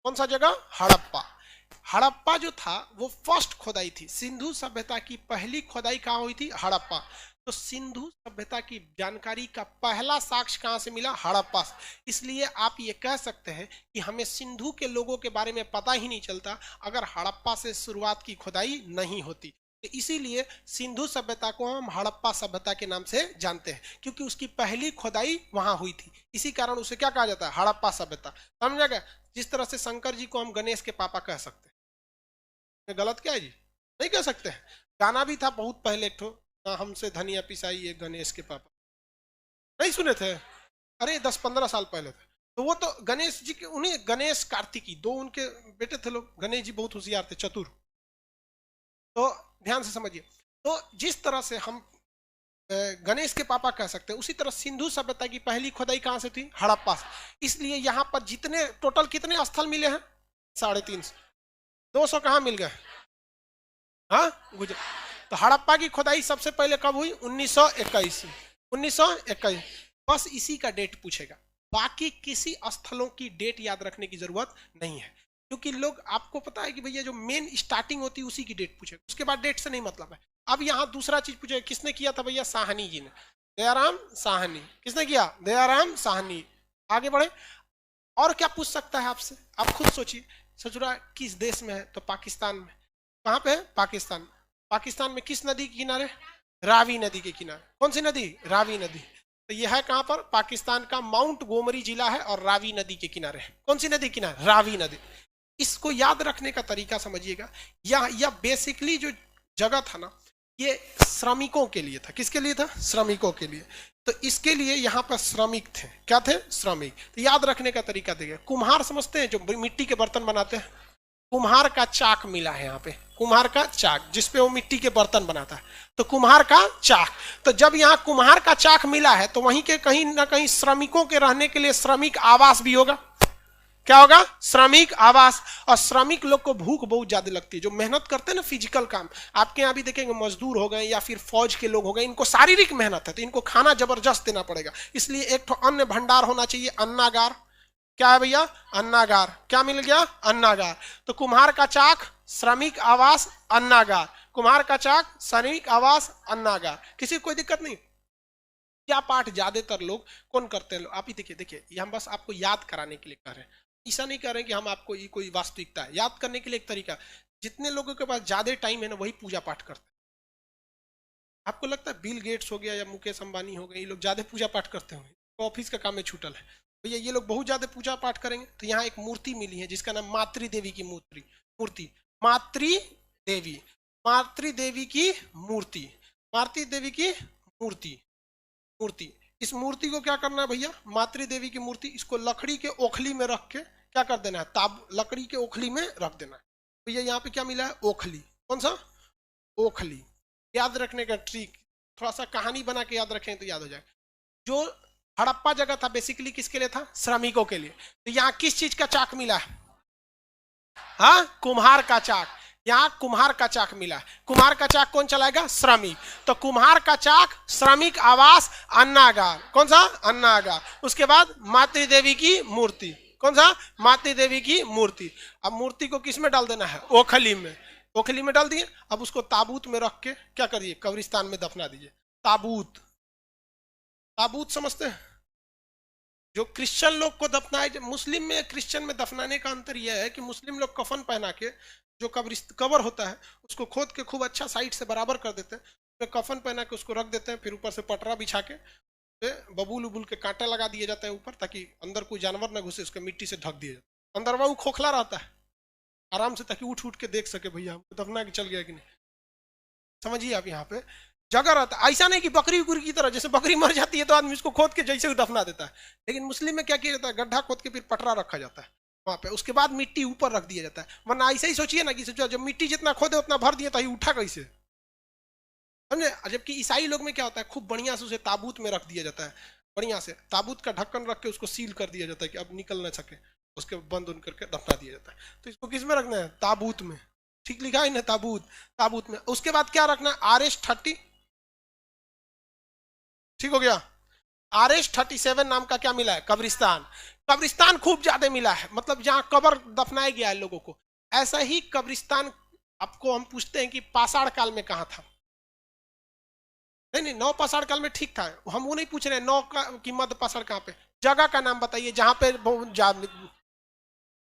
कौन सा जगह? हड़प्पा। हड़प्पा जो था वो फर्स्ट खोदाई थी। सिंधु सभ्यता की पहली खोदाई कहाँ हुई थी? हड़प्पा। तो सिंधु सभ्यता की जानकारी का पहला साक्ष्य कहाँ से मिला? हड़प्पा। इसलिए आप ये कह सकते हैं कि हमें सिंधु के लोगों के बारे में पता ही नहीं चलता अगर हड़प्पा से शुरुआत की खोदाई नहीं होती। तो इसीलिए सिंधु सभ्यता को हम हड़प्पा सभ्यता के नाम से जानते हैं, क्योंकि उसकी पहली खोदाई वहां हुई थी। इसी कारण उसे क्या कहा जाता है? हड़प्पा सभ्यता। समझा गया? जिस तरह से शंकर जी को हम गणेश के पापा कह सकते हैं, गलत क्या है जी? नहीं कह सकते हैं। गाना भी था बहुत पहले एक ठो, हमसे धनिया पिसाई ये गणेश के पापा, नहीं सुने थे? अरे 10-15 साल पहले थे। तो वो तो गणेश जी के, उन्हें गणेश कार्तिकी दो उनके बेटे थे लोग। गणेश जी बहुत होशियार थे, चतुर। तो ध्यान से समझिए, तो जिस तरह से हम गणेश के पापा कह सकते हैं, उसी तरह सिंधु सभ्यता की पहली खोदाई कहां से थी? हड़प्पा से। इसलिए यहां पर जितने टोटल कितने स्थल मिले हैं? 350। 200 कहां मिल गए? हाँ, गुजरात। तो हड़प्पा की खोदाई सबसे पहले कब हुई? 1921। 1921। बस इसी का डेट पूछेगा, बाकी किसी स्थलों की डेट याद रखने की जरूरत नहीं है, क्योंकि लोग, आपको पता है कि भैया जो मेन स्टार्टिंग होती है उसी की डेट पूछेगा, उसके बाद डेट से नहीं मतलब है। अब यहाँ दूसरा चीज पूछेगा, किसने किया था भैया? साहनी जी ने, दयाराम साहनी। किसने किया? दयाराम साहनी। आगे बढ़े, और क्या पूछ सकता है आपसे? आप खुद सोचिए। सचुरा किस देश में है? तो पाकिस्तान में। कहाँ पे है? पाकिस्तान। पाकिस्तान में किस नदी के किनारे? रावी नदी के किनारे। कौन सी नदी? रावी नदी। तो यह है कहां पर? पाकिस्तान का माउंट गोमरी जिला है और रावी नदी के किनारे है। कौन सी नदी किनारे? रावी नदी। इसको याद रखने का तरीका समझिएगा। यह बेसिकली जो जगह था ना, ये श्रमिकों के लिए था। किसके लिए था? श्रमिकों के लिए। तो इसके लिए यहाँ पर श्रमिक थे। क्या थे? श्रमिक। तो याद रखने का तरीका देखिए, कुम्हार समझते हैं जो मिट्टी के बर्तन बनाते हैं, कुम्हार का चाक मिला है यहाँ पे, कुम्हार का चाक जिसपे वो मिट्टी के बर्तन बनाता है, तो कुम्हार का चाक। तो जब यहाँ कुम्हार का चाक मिला है तो वहीं के कहीं ना कहीं श्रमिकों के रहने के लिए श्रमिक आवास भी होगा। क्या होगा? श्रमिक आवास। और श्रमिक लोग को भूख बहुत ज्यादा लगती है, जो मेहनत करते हैं ना फिजिकल काम, आपके यहाँ भी देखेंगे मजदूर हो गए या फिर फौज के लोग हो गए, इनको शारीरिक मेहनत है तो इनको खाना जबरदस्त देना पड़ेगा, इसलिए एक तो अन्न भंडार होना चाहिए, अन्नागार। क्या है भैया? अन्नागार। क्या मिल गया? अन्नागार। तो कुम्हार का चाक, श्रमिक आवास, अन्नागार। कुम्हार का चाक, श्रमिक आवास, अन्नागार। किसी को कोई दिक्कत नहीं? क्या पाठ ज्यादातर लोग कौन करते हैं? आप ही देखिए, देखिए ये हम बस आपको याद कराने के लिए कर रहे हैं, ऐसा नहीं कर रहे कि हम आपको ये कोई वास्तविकता है, याद करने के लिए एक तरीका। जितने लोगों के पास ज्यादा टाइम है ना वही पूजा पाठ करते हैं। आपको लगता है बिल गेट्स हो गया या मुकेश अंबानी हो गए, ये लोग ज्यादा पूजा पाठ करते होंगे, तो ऑफिस का काम में छूटल है भैया, ये लोग बहुत ज्यादा पूजा पाठ करेंगे। तो यहाँ एक मूर्ति मिली है जिसका नाम मातृ देवी की मूर्ति, मातृ देवी, मातृ देवी की मूर्ति, मातृ देवी की मूर्ति। इस मूर्ति को क्या करना है भैया? मातृ देवी की मूर्ति, इसको लकड़ी के ओखली में रख के क्या कर देना है? लकड़ी के ओखली में रख देना है। भैया यहाँ पे क्या मिला है? ओखली। कौन सा? ओखली। याद रखने का ट्रिक, थोड़ा सा कहानी बना के याद रखें तो याद हो जाए। जो हड़प्पा जगह था बेसिकली किसके लिए था? श्रमिकों के लिए। तो यहाँ किस चीज का चाक मिला है? हाँ, कुम्हार का चाक। यहाँ कुम्हार का चाक मिला। कुम्हार का चाक कौन चलाएगा? श्रमिक। तो कुम्हार का चाक, श्रमिक आवास, अन्नागार। कौन सा? अन्नागार। उसके बाद मातृ देवी की मूर्ति। कौन सा? मातृ देवी की मूर्ति। अब मूर्ति को किस में डाल देना है? ओखली में। ओखली में डाल दिए। अब उसको ताबूत में रख के क्या करिए? कब्रिस्तान में दफना दीजिए। ताबूत, ताबूत समझते हैं? जो क्रिश्चियन लोग को दफनाए, मुस्लिम में क्रिश्चियन में दफनाने का अंतर यह है कि मुस्लिम लोग कफन पहना के जो कबर होता है उसको खोद के खूब अच्छा साइड से बराबर कर देते हैं, फिर कफन पहना के उसको रख देते हैं, फिर ऊपर से पटरा बिछा के बबूल उबूल के कांटे लगा दिए जाते हैं ऊपर, ताकि अंदर कोई जानवर ना घुसे, उसके मिट्टी से ढक दिया जाता है। अंदर वो खोखला रहता है आराम से, ताकि उठ उठ के देख सके भैया हमको दफना के चल गया कि नहीं। समझिए आप, यहाँ पे जगह रहता है। ऐसा नहीं कि बकरी उकरी की तरह, जैसे बकरी मर जाती है तो आदमी उसको खोद के जैसे ही दफना देता है, लेकिन मुस्लिम में क्या किया जाता है? गड्ढा खोद के फिर पटरा रखा जाता है वहां पे, उसके बाद मिट्टी ऊपर रख दिया जाता है। वरना ऐसा ही सोचिए ना कि जब मिट्टी जितना खोदे उतना भर दिया तो उठा कैसे? समझे? जबकि ईसाई लोग में क्या होता है? खूब बढ़िया से उसे ताबूत में रख दिया जाता है, बढ़िया से ताबूत का ढक्कन रख के उसको सील कर दिया जाता है कि अब निकल ना सके, उसके बंद उन करके दफना दिया जाता है। तो इसको किस में रखना है? ताबूत में। ठीक लिखा है ना? ताबूत, ताबूत में। उसके बाद क्या रखना है? RS-30। ठीक हो गया? RS-37 नाम का क्या मिला है? कब्रिस्तान। कब्रिस्तान खूब ज्यादा मिला है, मतलब जहां कब्र दफनाया गया है लोगों को। ऐसा ही कब्रिस्तान आपको हम पूछते हैं कि पाषाण काल में कहां था? नहीं, नौ पाषाण काल में ठीक था, हम वो नहीं पूछ रहे हैं नौ की मध्य पाषाण कहां पे। जगह का नाम बताइए जहां पे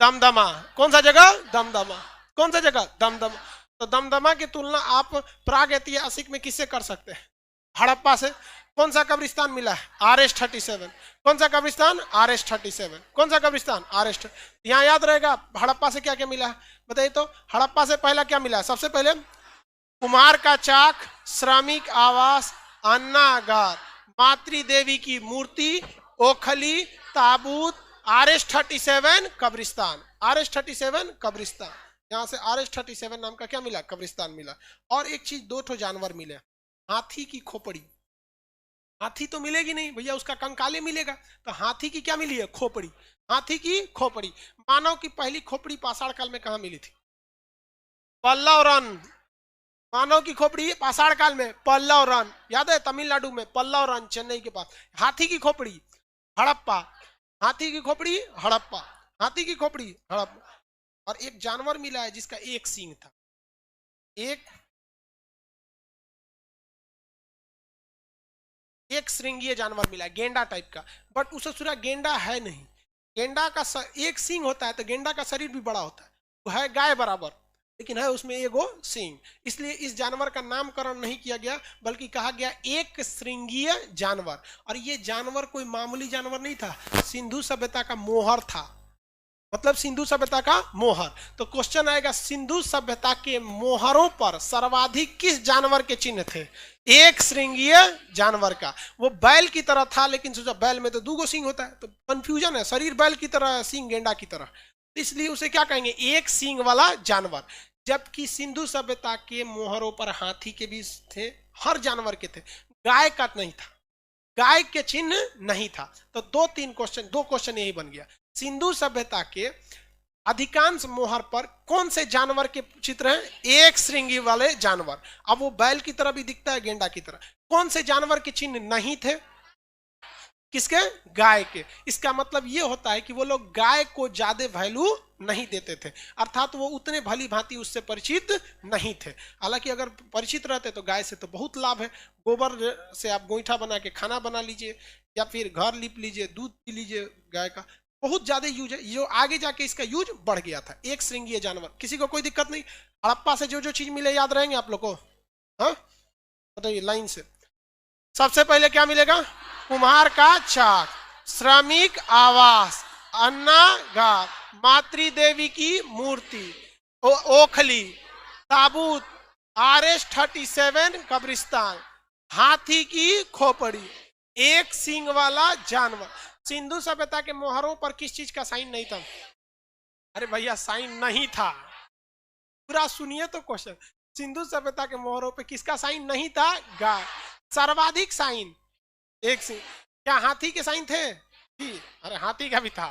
दमदमा। कौन सा जगह? दमदमा। कौन सा जगह? दमदमा। तो दमदमा की तुलना आप प्राग ऐतिहासिक में किससे कर सकते हैं? हड़प्पा से। कौन सा कब्रिस्तान मिला है? RS-37। कौन सा कब्रिस्तान? RS-37। कौन सा कब्रिस्तान? RS। यहाँ याद रहेगा हड़प्पा से क्या क्या मिला है बताइए तो। हड़प्पा से पहला क्या मिला है? सबसे पहले कुम्हार का चाक, श्रमिक आवास, अन्नागार, मातृ देवी की मूर्ति, ओखली, ताबूत, RS-37 कब्रिस्तान। RS-37 कब्रिस्तान। यहाँ से RS-37 नाम का क्या मिला? कब्रिस्तान मिला। और एक चीज, 2 जानवर मिले, हाथी की खोपड़ी। हाथी तो मिलेगी नहीं भैया, उसका कंकाले मिलेगा, तो हाथी की क्या मिली है? खोपड़ी। हाथी की खोपड़ी। मानव की पहली खोपड़ी पाषाण काल में कहां मिली थी? पल्लव रन। मानव की खोपड़ी पाषाण काल में पल्लव रन, याद है? तमिलनाडु में पल्लव रन, चेन्नई के पास। हाथी की खोपड़ी हड़प्पा। हाथी की खोपड़ी हड़प्पा। हाथी की खोपड़ी हड़प्पा। और एक जानवर मिला है जिसका एक सींग था, एक श्रृंगीय जानवर मिला है, गेंडा टाइप का, बट उसे सूरा गेंडा है नहीं। गेंडा का एक सींग होता है तो गेंडा का शरीर भी बड़ा होता है, वो है गाय बराबर, लेकिन है उसमें एगो सींग। इसलिए इस जानवर का नामकरण नहीं किया गया, बल्कि कहा गया एक श्रृंगीय जानवर। और ये जानवर कोई मामूली जानवर नहीं था, सिंधु सभ्यता का मोहर था, मतलब सिंधु सभ्यता का मोहर। तो क्वेश्चन आएगा, सिंधु सभ्यता के मोहरों पर सर्वाधिक किस जानवर के चिन्ह थे? एक श्रृंगीय जानवर का। वो बैल की तरह था, लेकिन सोचा बैल में तो 2 सिंग होता है, तो कंफ्यूजन है, शरीर बैल की तरह है, सिंग गेंडा की तरह। इसलिए उसे क्या कहेंगे, एक सींग वाला जानवर। जबकि सिंधु सभ्यता के मोहरों पर हाथी के भी थे, हर जानवर के थे, गाय का नहीं था, गाय के चिन्ह नहीं था। तो दो क्वेश्चन यही बन गया। सिंधु सभ्यता के अधिकांश मोहर पर कौन से जानवर के चित्र हैं, एक श्रृंगी वाले जानवर। अब वो बैल की तरह भी दिखता है, गेंडा की तरह। कौन से जानवर के चिन्ह नहीं थे, किसके, गाय के। इसका मतलब ये होता है कि वो लोग गाय को ज्यादा वैल्यू नहीं देते थे, अर्थात वो उतने भली भांति उससे परिचित नहीं थे। हालांकि अगर परिचित रहते तो गाय से तो बहुत लाभ है। गोबर से आप गोईठा बना के खाना बना लीजिए, या फिर घर लीप लीजिए, दूध पी लीजिए, गाय का बहुत ज्यादा यूज है। जो आगे जाके इसका यूज बढ़ गया था। एक श्रृंगीय जानवर, किसी को कोई दिक्कत नहीं। हड़प्पा से जो जो चीज मिले याद रहेंगे आप लोग को, हाँ बताइए लाइन से। सबसे पहले क्या मिलेगा, कुम्हार का चाक, श्रमिक आवास, अन्नागार, मातृ देवी की मूर्ति, ओखली, ताबूत, RS-37 कब्रिस्तान, हाथी की खोपड़ी, एक सींग वाला जानवर। सिंधु सभ्यता के मोहरों पर किस चीज का साइन नहीं था? अरे भैया साइन नहीं था, पूरा सुनिए तो क्वेश्चन। सिंधु सभ्यता के मोहरों पे किसका साइन नहीं था? गाय। सर्वाधिक साइन एक से, क्या हाथी के साइन थे? अरे हाथी का भी था,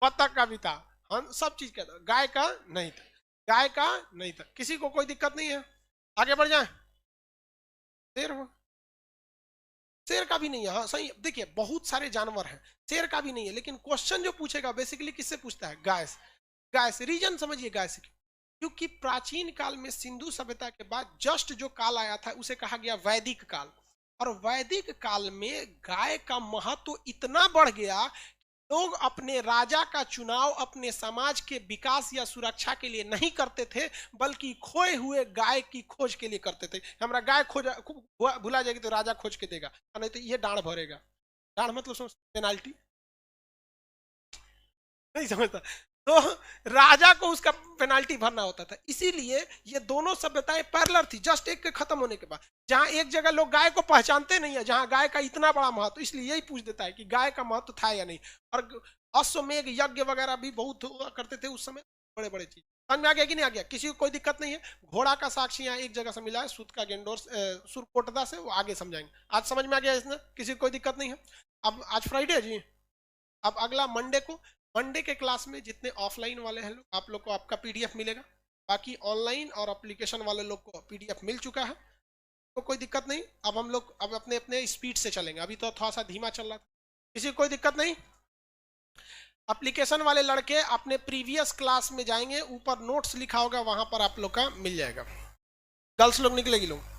बत्तख का भी था, हम सब चीज का था, गाय का नहीं था, गाय का नहीं था। किसी को कोई दिक्कत नहीं है? आगे बढ़ जाए। शेर हो, शेर का भी नहीं है, हाँ सही। देखिए बहुत सारे जानवर हैं, शेर का भी नहीं है, लेकिन क्वेश्चन जो पूछेगा बेसिकली किससे पूछता है? गाय से। गाय से, रीजन समझिए गाय से, क्योंकि प्राचीन काल में सिंधु सभ्यता के बाद जस्ट जो काल आया था उसे कहा गया वैदिक काल। और वैदिक काल में गाय का महत्व इतना बढ़ गया, लोग अपने राजा का चुनाव अपने समाज के विकास या सुरक्षा के लिए नहीं करते थे, बल्कि खोए हुए गाय की खोज के लिए करते थे। हमारा गाय भुला जाएगी तो राजा खोज के देगा, नहीं तो ये डांड भरेगा। डांड मतलब पेनाल्टी, नहीं समझता, तो राजा को उसका पेनाल्टी भरना होता था। इसीलिए ये दोनों सभ्यताएं पैरेलल थी, जस्ट एक के खत्म होने के बाद। जहां एक जगह लोग गाय को पहचानते नहीं है, जहां गाय का इतना बड़ा महत्व, इसलिए यही पूछ देता है कि गाय का महत्व था या नहीं। और अश्वमेघ यज्ञ वगैरह भी बहुत हुआ करते थे उस समय, बड़े बड़े चीज। समझ में आ गया कि नहीं आ गया? किसी को कोई दिक्कत नहीं है? घोड़ा का साक्ष्य यहाँ एक जगह से मिला है, सूत का गेंडोर सुरकोटदा से, वो आगे समझाएंगे। आज समझ में आ गया इसमें? किसी को कोई दिक्कत नहीं है? अब आज फ्राइडे जी, अब अगला मंडे को, मंडे के क्लास में जितने ऑफलाइन वाले हैं लोग, आप लोग को आपका PDF मिलेगा। बाकी ऑनलाइन और एप्लीकेशन वाले लोग को PDF मिल चुका है, तो कोई दिक्कत नहीं। अब हम लोग अब अपने अपने स्पीड से चलेंगे, अभी तो थोड़ा सा धीमा चल रहा था। किसी को कोई दिक्कत नहीं? एप्लीकेशन वाले लड़के अपने प्रीवियस क्लास में जाएंगे, ऊपर नोट्स लिखा होगा, वहां पर आप लोग का मिल जाएगा। गर्ल्स लोग निकलेगी लोग।